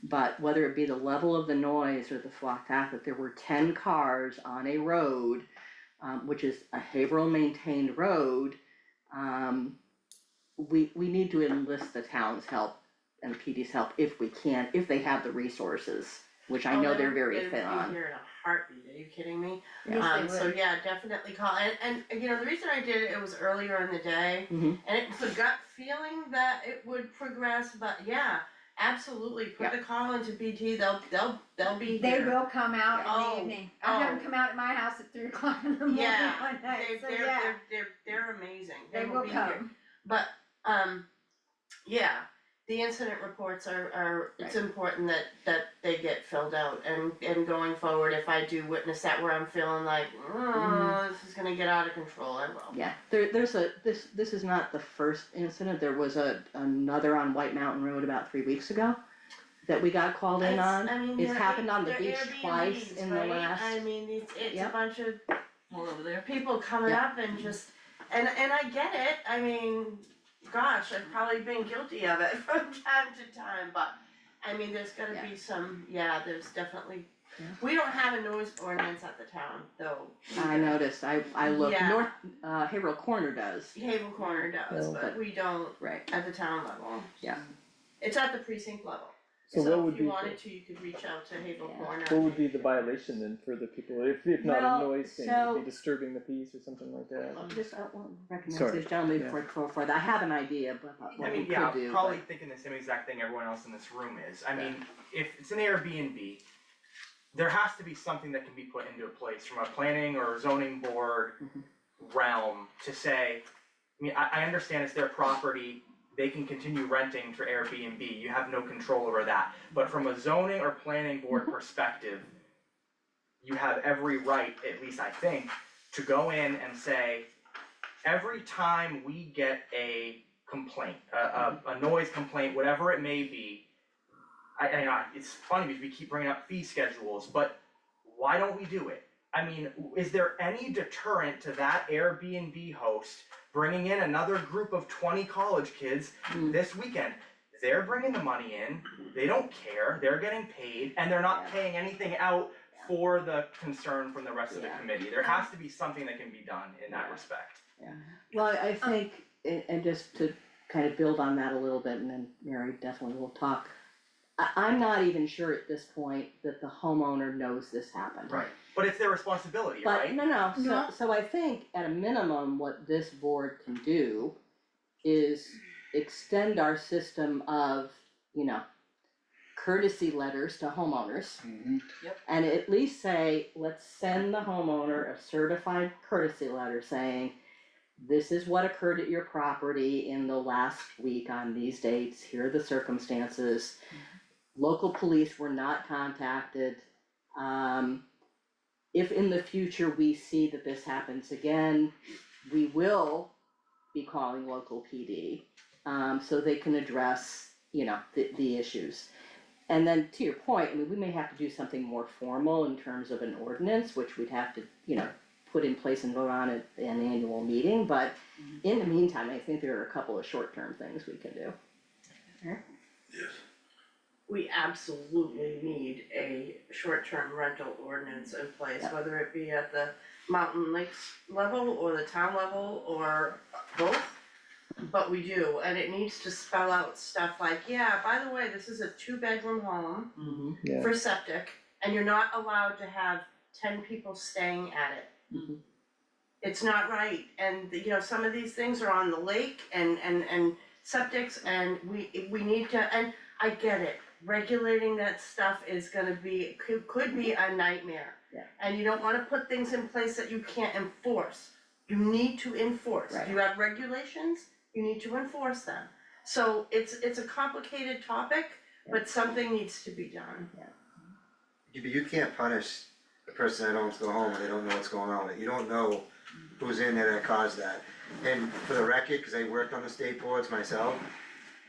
but whether it be the level of the noise or the fact that there were 10 cars on a road, which is a Haverhill maintained road, we need to enlist the town's help and the PD's help if we can, if they have the resources, which I know they're very thin They'd be on. here in a heartbeat, are you kidding me? Yes, they So would. yeah, definitely call, and you know, the reason I did it was earlier in the day, Mhm. and it was a gut feeling that it would progress, but yeah, absolutely, put the call into BT, they'll be They here. will come out in Oh, the evening. I had them oh. come out at my house at 3 o'clock in the morning Yeah, one night, so they're, yeah, they're amazing, they will be here. come. But, yeah, the incident reports are, it's important that they get filled out, and going forward, if I do witness that where I'm feeling like, this is gonna get out of control, I will. Yeah, this is not the first incident, there was another on White Mountain Road about 3 weeks ago that we got called in on. I mean, It's they're happened on the they're beach twice Airbnbs, in the right? last. I mean, it's a Yep. bunch of All over there. people coming Yep. up and just, and I get it, I mean, gosh, I've probably been guilty of it from time to time, but I mean, there's gotta be some, there's definitely, Yeah. we don't have a noise ordinance at the town, though. I noticed, I looked, Yeah. North, Haverhill Corner does, Haven Corner does, Oh, but but- we don't right, at the town level. Yeah. It's at the precinct level, So what so would if you be, wanted to, you could reach out to Haven Yeah. Corner. what would be the violation then for the people, if not Well, a noise thing, so- would be disturbing the peace or something like that? just, recognize Sorry, this gentleman yeah. for that, I have an idea, but I what we mean, could yeah, do, probably but- thinking the same exact thing everyone else in this room is. I mean, if it's an Airbnb, there has to be something that can be put into a place from a planning or zoning board realm to say, I mean, I understand it's their property, they can continue renting for Airbnb, you have no control over that. But from a zoning or planning board perspective, you have every right, at least I think, to go in and say, every time we get a complaint, a noise complaint, whatever it may be, it's funny because we keep bringing up fee schedules, but why don't we do it? I mean, is there any deterrent to that Airbnb host bringing in another group of 20 college kids this weekend? They're bringing the money in, they don't care, they're getting paid, and they're not paying anything out for the concern from the rest of the committee. There has to be something that can be done in that respect. Well, I think, and just to kind of build on that a little bit, and then Mary definitely will talk. I'm not even sure at this point that the homeowner knows this happened. Right. But it's their responsibility, But right? no, No. so I think at a minimum, what this board can do is extend our system of, courtesy letters to homeowners. And at least say, let's send the homeowner a certified courtesy letter saying, this is what occurred at your property in the last week on these dates, here are the circumstances. Local police were not contacted. If in the future we see that this happens again, we will be calling local PD, so they can address, the issues. And then to your point, I mean, we may have to do something more formal in terms of an ordinance, which we'd have to, put in place and vote on at an annual meeting, but in the meantime, I think there are a couple of short-term things we can do. We absolutely need a short-term rental ordinance in place, Yep. whether it be at the Mountain Lakes level or the town level or both. But we do, and it needs to spell out stuff like, yeah, by the way, this is a 2-bedroom home Yeah. for septic, and you're not allowed to have 10 people staying at it. It's not right, and some of these things are on the lake and septics, and we need to, and I get it. Regulating that stuff is gonna be, could be a nightmare. Yeah. And you don't wanna put things in place that you can't enforce. You need to enforce. Right. You have regulations, you need to enforce them. So it's a complicated topic, but something needs to be done. But you can't punish the person that owns the home and they don't know what's going on with it. You don't know who's in there that caused that. And for the record, cause I worked on the state boards myself,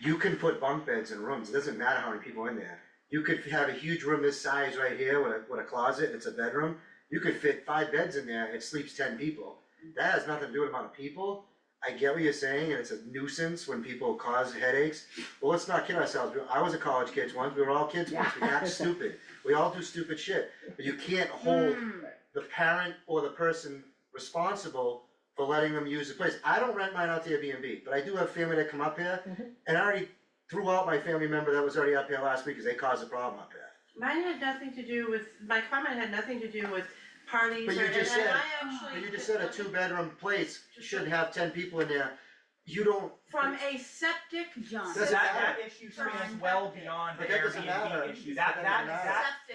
you can put bunk beds in rooms, it doesn't matter how many people are in there. You could have a huge room this size right here with a closet, and it's a bedroom, you could fit 5 beds in there, it sleeps 10 people. That has nothing to do with the amount of people. I get what you're saying, and it's a nuisance when people cause headaches, but let's not kid ourselves, I was a college kid once, we were all kids once, we act stupid. We all do stupid shit, but you can't hold the parent or the person responsible for letting them use the place. I don't rent mine out to Airbnb, but I do have family that come up here, and I already threw out my family member that was already up here last week because they caused a problem up here. Mine had nothing to do with, my comment had nothing to do with parties But or, you and just I said- actually. But you just said a 2-bedroom place should have 10 people in there, you don't. From a septic. John. Doesn't That matter. issue spans well beyond the But that doesn't matter. Airbnb issue, That doesn't matter.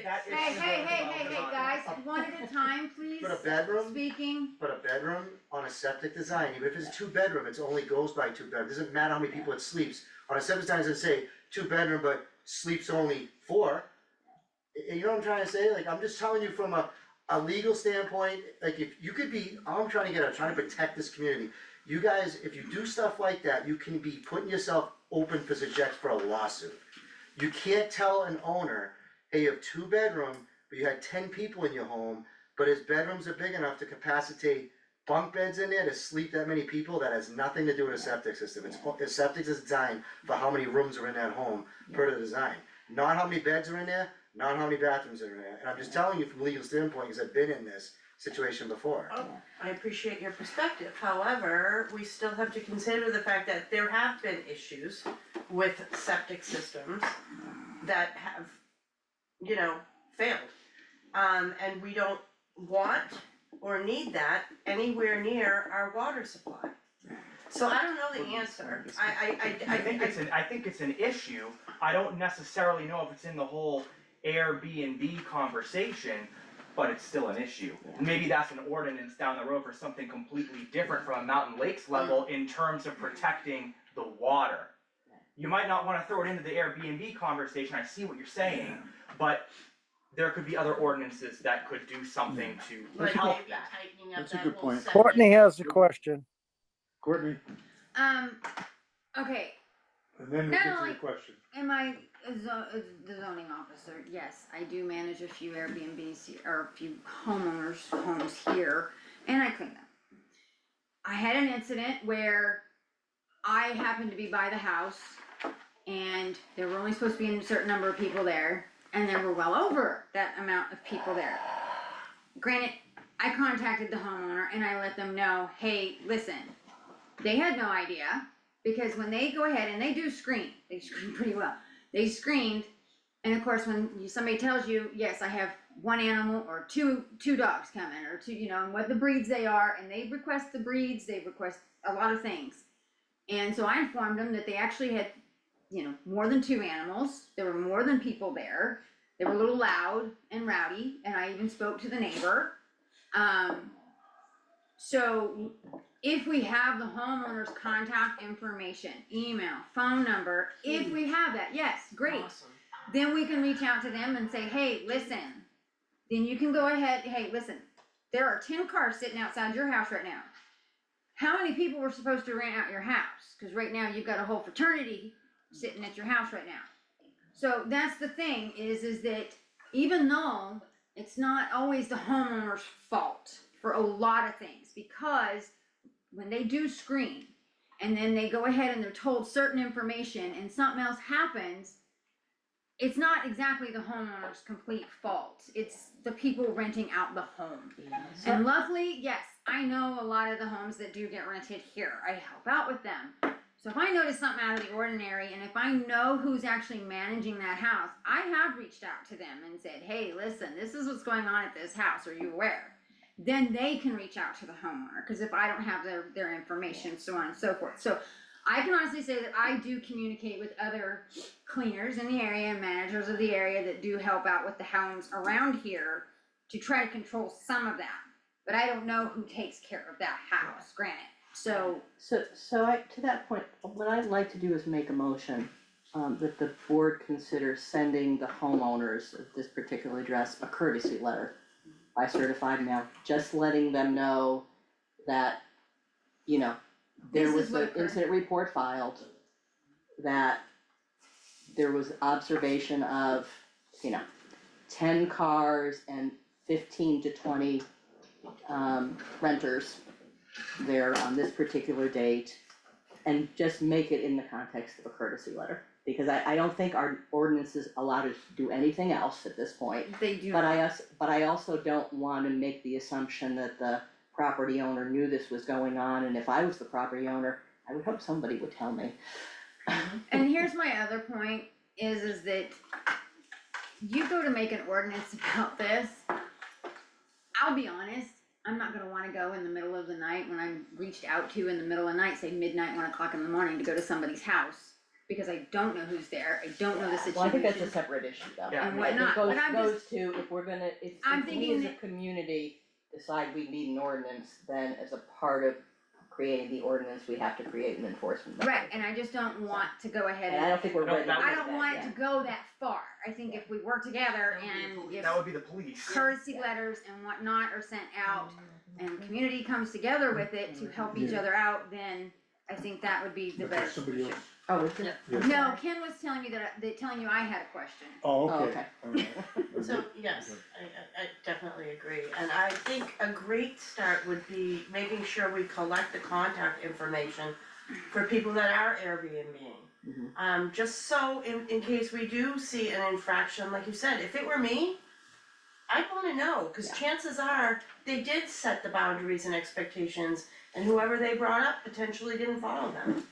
that issue Hey, goes hey, hey, well hey, hey, beyond guys, one at a time, please. Put a bedroom, Speaking. put a bedroom on a septic design, even if it's 2-bedroom, it only goes by 2 bedrooms, doesn't matter how many people it sleeps. On a septic design, it's gonna say 2-bedroom, but sleeps only 4. You know what I'm trying to say, like, I'm just telling you from a legal standpoint, like, if you could be, all I'm trying to get at, trying to protect this community. You guys, if you do stuff like that, you can be putting yourself open for subject for a lawsuit. You can't tell an owner, hey, you have 2-bedroom, but you had 10 people in your home, but his bedrooms are big enough to capacitate bunk beds in there to sleep that many people. That has nothing to do with a septic system. A septic is designed for how many rooms are in that home per the design. Not how many beds are in there, not how many bathrooms are in there. And I'm just telling you from a legal standpoint, because I've been in this situation before. Oh, I appreciate your perspective, however, we still have to consider the fact that there have been issues with septic systems that have, failed. And we don't want or need that anywhere near our water supply. So I don't know the answer, I think it's an issue, I don't necessarily know if it's in the whole Airbnb conversation, but it's still an issue. Maybe that's an ordinance down the road for something completely different from a Mountain Lakes level in terms of protecting the water. You might not wanna throw it into the Airbnb conversation, I see what you're saying, but there could be other ordinances that could do something to like help maybe that. tightening up That's a that good whole point. septic. Courtney has a question. Courtney, Okay, and then we Not get to only- the question. am I the zoning officer, yes, I do manage a few Airbnbs here, or a few homeowners' homes here, and I clean them. I had an incident where I happened to be by the house, and there were only supposed to be a certain number of people there, and there were well over that amount of people there. Granted, I contacted the homeowner and I let them know, hey, listen, they had no idea, because when they go ahead and they do screen, they screen pretty well. They screened, and of course, when somebody tells you, yes, I have one animal or two dogs coming, or two, and what the breeds they are, and they request the breeds, they request a lot of things. And so I informed them that they actually had, more than 2 animals, there were more than people there. They were a little loud and rowdy, and I even spoke to the neighbor. So if we have the homeowner's contact information, email, phone number, if we have that, yes, great. Awesome. Then we can reach out to them and say, hey, listen, then you can go ahead, hey, listen, there are 10 cars sitting outside your house right now. How many people were supposed to rent out your house? Cause right now you've got a whole fraternity sitting at your house right now. So that's the thing is that even though it's not always the homeowner's fault for a lot of things, because when they do screen and then they go ahead and they're told certain information and something else happens, it's not exactly the homeowner's complete fault. It's the people renting out the home. And luckily, yes, I know a lot of the homes that do get rented here. I help out with them. So if I notice something out of the ordinary, and if I know who's actually managing that house, I have reached out to them and said, hey, listen, this is what's going on at this house, are you aware? Then they can reach out to the homeowner, because if I don't have their information, so on and so forth. So I can honestly say that I do communicate with other cleaners in the area and managers of the area that do help out with the homes around here to try to control some of that. But I don't know who takes care of that house, granted. So To that point, what I'd like to do is make a motion, that the board considers sending the homeowners of this particular address a courtesy letter by certified mail, just letting them know that, there This is was what an occurred. incident report filed, that there was observation of, 10 cars and 15 to 20 renters there on this particular date, and just make it in the context of a courtesy letter. Because I don't think our ordinances allow us to do anything else at this point. they do. But I also don't wanna make the assumption that the property owner knew this was going on, and if I was the property owner, I would hope somebody would tell me. And here's my other point, is that you go to make an ordinance about this, I'll be honest, I'm not gonna wanna go in the middle of the night when I'm reached out to in the middle of the night, say midnight, 1 o'clock in the morning, to go to somebody's house. Because I don't know who's there, I don't know the situation. Well, I think that's a separate issue though. Yeah. And I think whatnot, but I'm goes to, if we're gonna, if I'm we thinking as a that- community decide we need an ordinance, then as a part of creating the ordinance, we have to create an enforcement Right, mechanism. and I just don't want to go ahead And I don't think we're No, ready to that do was- I don't that want it yet. to go that far. I think if we work together and if That would be the police. courtesy letters and whatnot are sent out and community comes together with it to help each other out, then I think that would be the best Somebody solution. else. Oh, is it? Yes. No, Ken was telling me telling you I had a question. Oh, Oh, okay. So, yes, I definitely agree, and I think a great start would be making sure we collect the contact information for people that are Airbnb-ing. Mhm. Just so in case we do see an infraction, like you said, if it were me, I'd wanna know, cause Yeah. chances are, they did set the boundaries and expectations, and whoever they brought up potentially didn't follow them.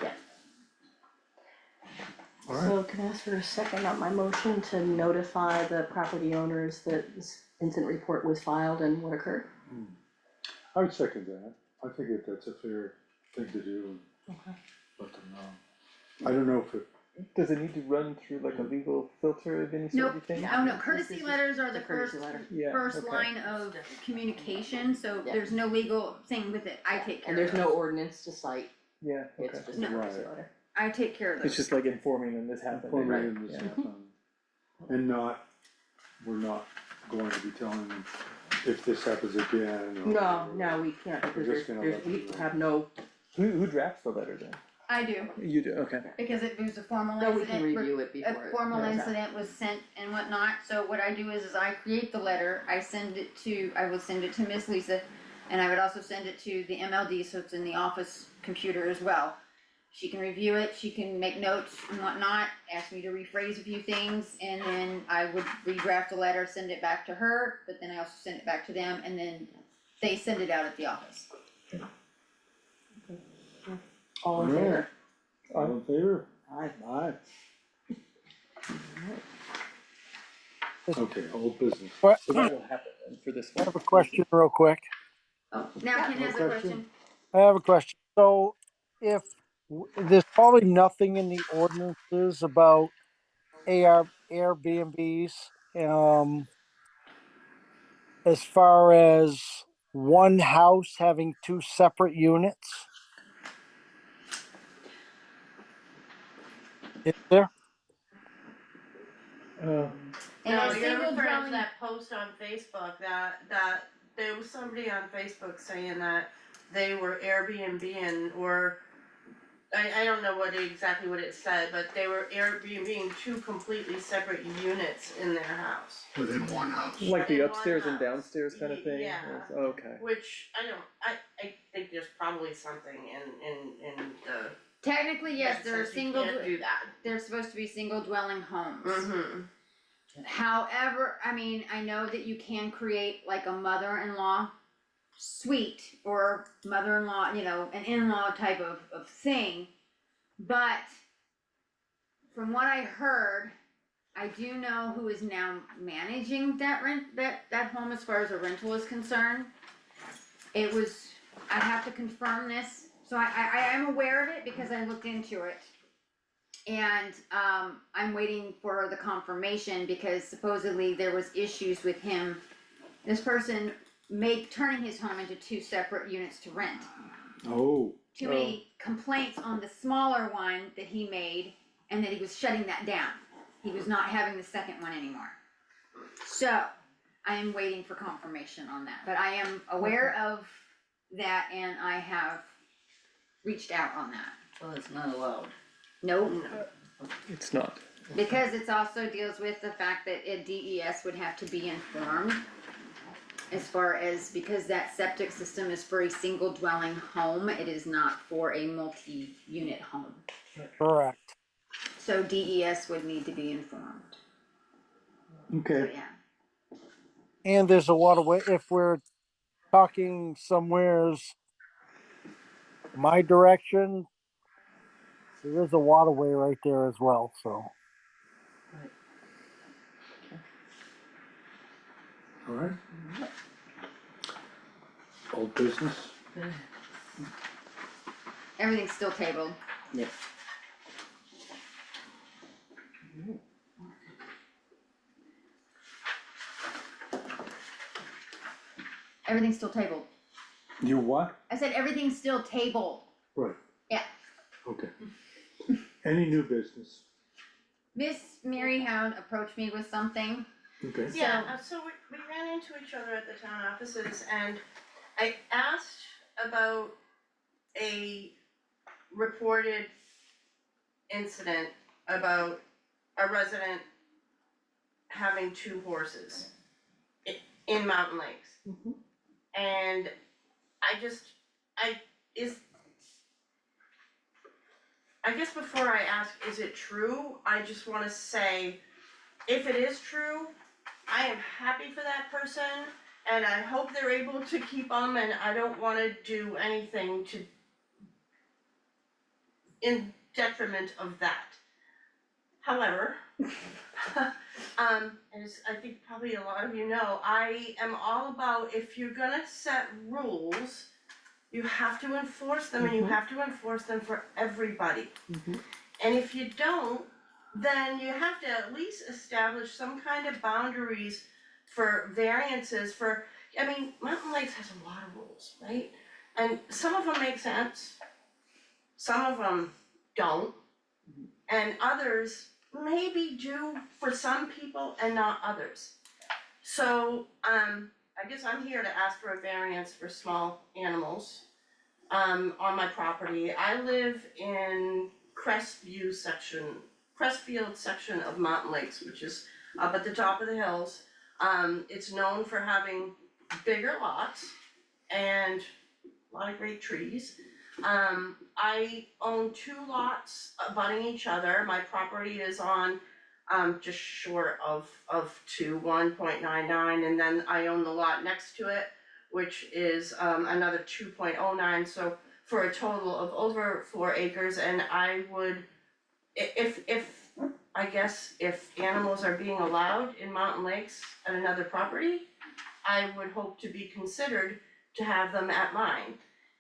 All right. So can I ask for a second on my motion to notify the property owners that this incident report was filed and what occurred? I would second that, I think that's a fair thing to do, and Okay. let them know. I don't know if it, Does it need to run through like a legal filter of any sort, Nope. you think? Oh, no, This courtesy is letters are the a courtesy first, letter. Yeah, first okay. line of communication, so Yeah. there's no legal thing with it. I take care And of there's no those. ordinance to cite, Yeah, it's okay. just a No. courtesy Right. letter. I take care of those. It's just like informing them this happened. informing right? them this Yeah. happened. And we're not going to be telling them if this happens again, or. No, we can't, because We're just gonna there's, let we them know. have no, Who drafts the letter then? I do, You do, okay. because it was a formal No, incident. we can review it A before. it formal goes out. incident was sent and whatnot, so what I do is I create the letter, I will send it to Miss Lisa, and I would also send it to the MLD, so it's in the office computer as well. She can review it, she can make notes and whatnot, ask me to rephrase a few things, and then I would redraft the letter, send it back to her, but then I also send it back to them, and then they send it out at the office. All in Alright. favor? All in favor? Aye. Aye. Okay, old business. But So what will happen then for this I one? have a question real quick. Oh, now Ken no has a question? question. I have a question. So if there's probably nothing in the ordinances about Airbnbs, as far as one house having two separate units. Is there? In No, a you're single referring to dwelling, that post on Facebook, that there was somebody on Facebook saying that they were Airbnb or I don't know exactly what it said, but they were Airbnb two completely separate units in their house. Within one house. Like the In one upstairs and house. downstairs kind of thing? Yeah. Okay. Which I think there's probably something in the. technically, yes, that they're says you single, can't do that. they're supposed to be single dwelling homes. Mm-hmm. However, I mean, I know that you can create like a mother-in-law suite or mother-in-law, you know, an in-law type of thing. But from what I heard, I do know who is now managing that that home as far as a rental is concerned. It was, I have to confirm this, so I am aware of it because I looked into it. And I'm waiting for the confirmation because supposedly there was issues with him. This person turning his home into two separate units to rent. Oh, Too many complaints on the smaller one that he made, and that he was shutting that down. He was not having the second one anymore. So, I am waiting for confirmation on that, but I am aware of that and I have reached out on that. So it's not allowed. Nope. It's not. Because it's also deals with the fact that a DES would have to be informed as far as, because that septic system is for a single dwelling home, it is not for a multi-unit home. Correct. So DES would need to be informed, so okay. yeah. And there's a waterway, if we're talking somewheres my direction, there is a waterway right there as well, so. Alright. Old business. Everything's still tabled. Yep. Everything's still tabled. You what? I said everything's still tabled. Right. Yeah. Okay. Any new business? Miss Mary Hound approached me with something. Okay. Yeah, so we ran into each other at the town offices and I asked about a reported incident about a resident having two horses in Mountain Lakes. Mhm. And I guess before I ask, is it true, I just wanna say, if it is true, I am happy for that person, and I hope they're able to keep them, and I don't wanna do anything in detriment of that. However, as I think probably a lot of you know, I am all about, if you're gonna set rules, you have to enforce them, and you have to enforce them for everybody. Mhm. And if you don't, then you have to at least establish some kind of boundaries for variances for, I mean, Mountain Lakes has a lot of rules, right? And some of them make sense, some of them don't, and others maybe do for some people and not others. So, I guess I'm here to ask for a variance for small animals. on my property. I live in Crestfield section of Mountain Lakes, which is up at the top of the hills. It's known for having bigger lots and a lot of great trees. I own 2 lots abutting each other. My property is on just short of 1.99, and then I own the lot next to it, which is another 2.09, so for a total of over 4 acres. And I would, if I guess if animals are being allowed in Mountain Lakes at another property, I would hope to be considered to have them at mine.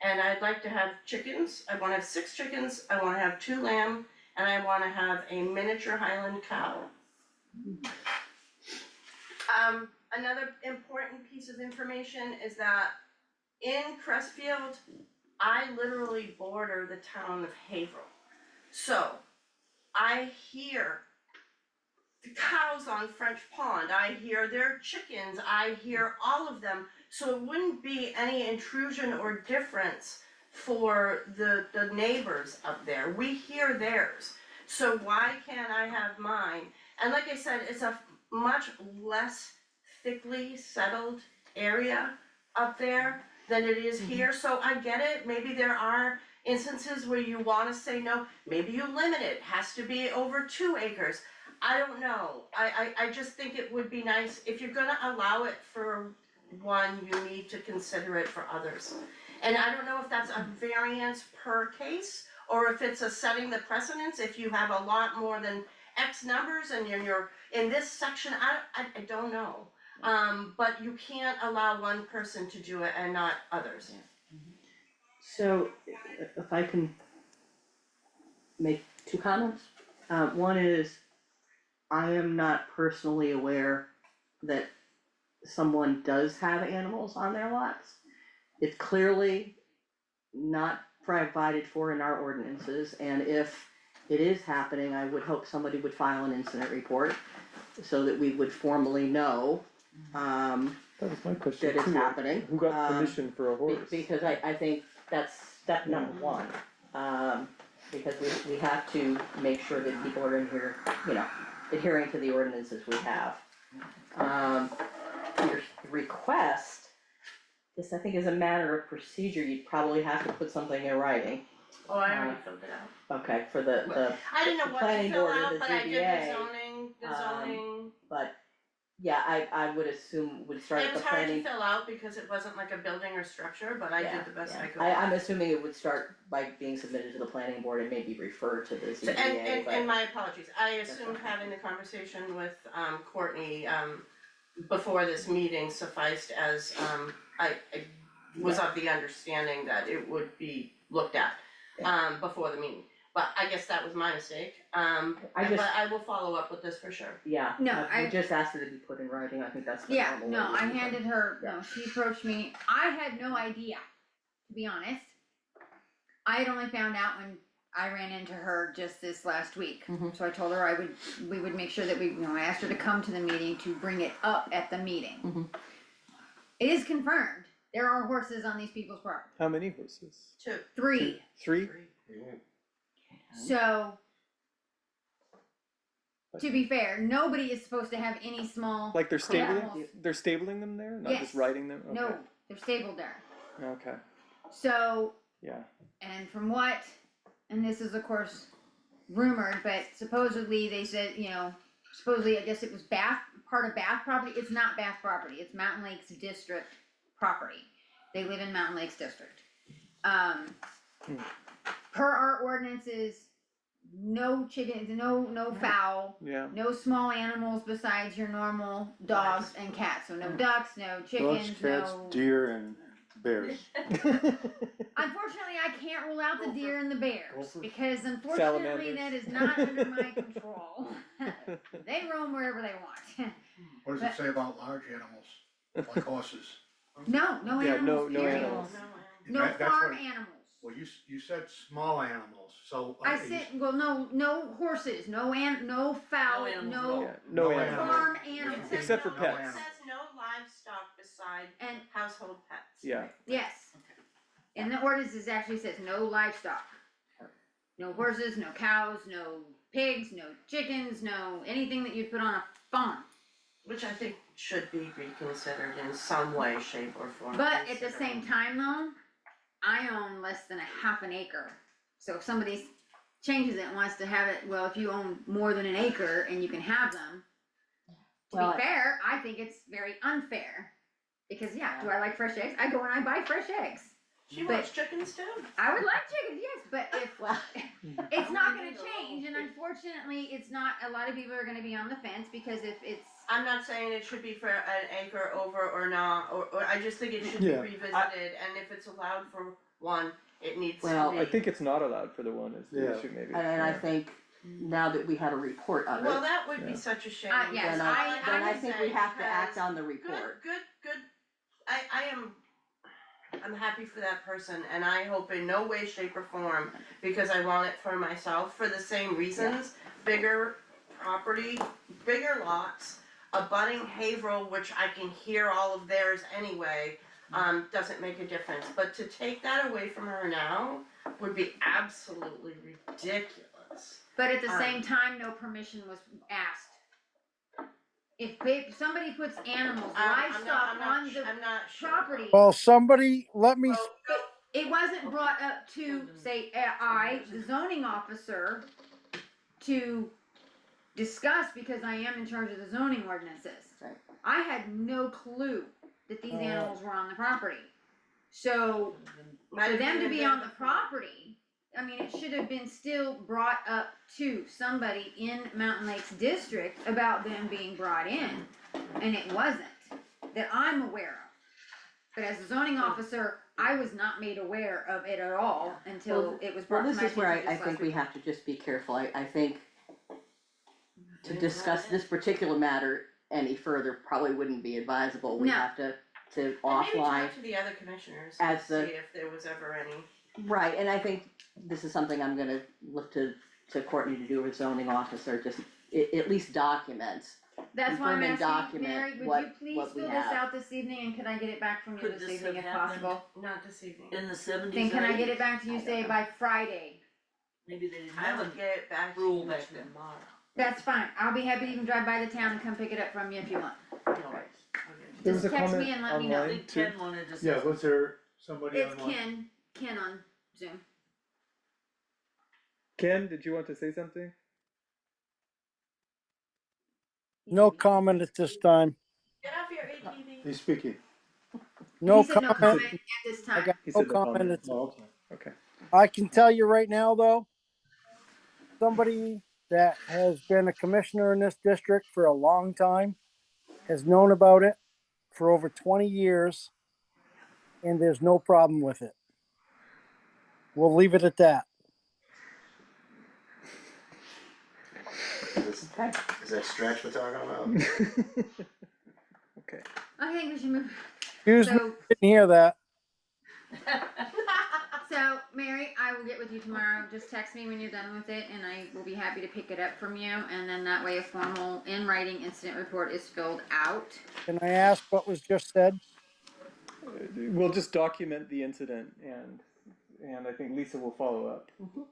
And I'd like to have chickens. I wanna have 6 chickens, I wanna have 2 lamb, and I wanna have a miniature Highland cow. Another important piece of information is that in Crestfield, I literally border the town of Haverhill. So, I hear the cows on French Pond, I hear their chickens, I hear all of them. So it wouldn't be any intrusion or difference for the neighbors up there. We hear theirs. So why can't I have mine? And like I said, it's a much less thickly settled area up there than it is here. So I get it, maybe there are instances where you wanna say no, maybe you limit it, has to be over 2 acres. I don't know, I just think it would be nice, if you're gonna allow it for one, you need to consider it for others. And I don't know if that's a variance per case, or if it's a setting the precedence, if you have a lot more than X numbers and you're in this section, I don't know. But you can't allow one person to do it and not others. So if I can make 2 comments. One is, I am not personally aware that someone does have animals on their lots. It's clearly not provided for in our ordinances, and if it is happening, I would hope somebody would file an incident report so that we would formally know, That was my question that it's too. happening. Who got permission for a Be- horse? Because I think that's step number 1. Because we have to make sure that people are in here, adhering to the ordinances we have. Your request, this I think is a matter of procedure, you'd probably have to put something in writing. Oh, I already filled it out. Okay, for the I didn't know what to planning fill board or out, the but I did the ZBA, zoning. but yeah, I would assume would start It at the was hard to planning. fill out because it wasn't like a building or structure, but I did the best I could. I'm assuming it would start by being submitted to the planning board and maybe referred to the So, ZBA, but. and my apologies, I assumed having the conversation with Courtney before this meeting sufficed, as I was of the understanding that it would be looked at before the meeting. But I guess that was my mistake, but I will follow up with this for sure. Yeah, No, we just asked it to be put in writing, I think that's the Yeah, normal no, way to I do it. handed her, no, she approached me, I had no idea, to be honest. I had only found out when I ran into her just this last week, Mhm. so I told her we would make sure that I asked her to come to the meeting to bring it up at the meeting. Mhm. It is confirmed, there are horses on these people's property, How many horses? 2. 3, 3? so. To be fair, nobody is supposed to have any small, Like they're Animals. stabling them there, not just Yes. riding them? Okay. no, they're stabled there, Okay, so. yeah. And from what, and this is of course rumored, but supposedly they said, supposedly, I guess it was part of Bath property, it's not Bath property, it's Mountain Lakes District property. They live in Mountain Lakes District. Per our ordinances, no chickens, no fowl, Yeah. no small animals besides your normal dogs and cats, so no ducks, no Dogs, chickens, cats, no. deer, and bears. Unfortunately, I can't rule out the deer and the bears, Gopher. because unfortunately, Salamanders. that is not under my control. They roam wherever they want. What does it say about large animals, like horses? No Yeah, animals, no period. animals. No That's farm what- animals. Well, you said small animals, so. I said, well, no horses, no fowl, No animals at no all. Yeah, no No animals. farm animals. Except for No, pets. It says no livestock beside And household pets. Yeah. yes, In the ordinance, it actually says no livestock. No horses, no cows, no pigs, no chickens, no anything that you'd put on a farm. Which I think should be reconsidered in some way, shape or form. But at the considering- same time though, I own less than a half an acre. So if somebody changes it and wants to have it, well, if you own more than an acre and you can have them, to Well, be fair, I think it's very unfair. Because yeah, do I like fresh eggs? I go and I buy fresh eggs. She but- wants chickens too. I would like chickens, yes, but if Well, it's not gonna change, and unfortunately, it's not, a lot of people are gonna be on the fence, because if it's, I'm not saying it should be for an acre over or not, or I just think it should be Yeah. revisited, and if it's allowed for one, it needs to be. Well, I think it's not allowed for the one is the Yeah. issue maybe. and I think now that we have a report of Well, it, that would be Yeah. such a shame. yes, then I I would think say we have to act because on the Good, report. good, I'm happy for that person, and I hope in no way, shape or form, because I want it for myself, for the same reasons, bigger property, bigger lots, abutting Haverhill, which I can hear all of theirs anyway, doesn't make a difference, but to take that away from her now would be absolutely ridiculous. but at the same time, no permission was asked. If somebody puts animals, livestock on the I'm not sure. property, Well, somebody, let me, Well, go, it wasn't brought up to, say, I, the zoning officer, to discuss, because I am in charge of the zoning ordinances. Right. I had no clue that these animals were on the property. So, for them to be on the property, I mean, it should have been still brought up to somebody in Mountain Lakes District about them being brought in, and it wasn't, that I'm aware of. But as a zoning officer, I was not made aware of it at all until it was Well, brought to this my is where attention I just think last we week. have to just be careful, I think to discuss this particular matter any further probably wouldn't be advisable, we No. have to and maybe offline. talk to the other commissioners As and see the- if there was ever any. Right, and I think this is something I'm gonna look to Courtney to do with zoning officer, just at least documents. That's why I'm confirm and asking, document Mary, would you what please we fill this have. out this evening, and could I get it back from you Could this this evening if have happened? possible? Not this evening. In the seventies, Then can I get it back to you, say, by Friday? Maybe they didn't I have will a get it back to rule you back then. tomorrow. That's fine, I'll be happy to even drive by the town and come pick it up from you if you want. Alright. There was Just a text comment me and let me know. I online think too. Ken wanted to say. Yeah, was there somebody It's online? Ken on Zoom. Ken, did you want to say something? no comment at this time. Get off your ATV. He's speaking. No He said no comment. comment at this I time. got He no said no comment. comment. It's- Oh, okay. Okay. I can tell you right now, though, somebody that has been a commissioner in this district for a long time has known about it for over 20 years, and there's no problem with it. We'll leave it at that. Is that stretch we're talking about? Okay. I think we should move, Excuse me, so, didn't hear that. so, Mary, I will get with you tomorrow, just text me when you're done with it, and I will be happy to pick it up from you, and then that way a formal in-writing incident report is filled out. Can I ask what was just said? We'll just document the incident and I think Lisa will follow up.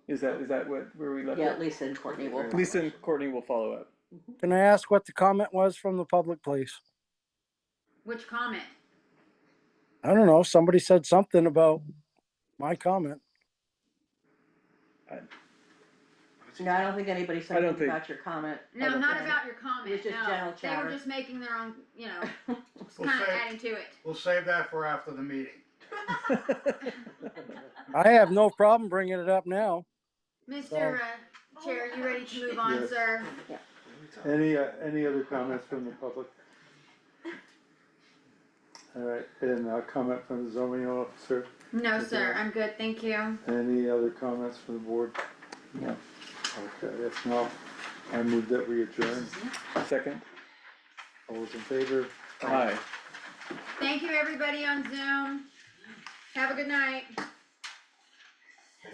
Is that where we left Yeah, it? Lisa and Courtney will. Lisa and Courtney will follow up. Can I ask what the comment was from the public, please? Which comment? I don't know. Somebody said something about my comment. No, I don't think anybody said I don't anything think- about your comment. No, other not than- about your comment, It was just no. general They were chatter. just making their own, you know, just We'll kinda say- adding to it. We'll save that for after the meeting. I have no problem bringing it up now. Mr. Chair, you ready to move on, Yes. sir? Any other comments from the public? All right, and comment from the zoning officer? No, sir, I'm good, thank you. Any other comments from the board? No. Okay, if not, I move that we adjourn. Second? All those in favor? Aye. Thank you, everybody on Zoom. Have a good night.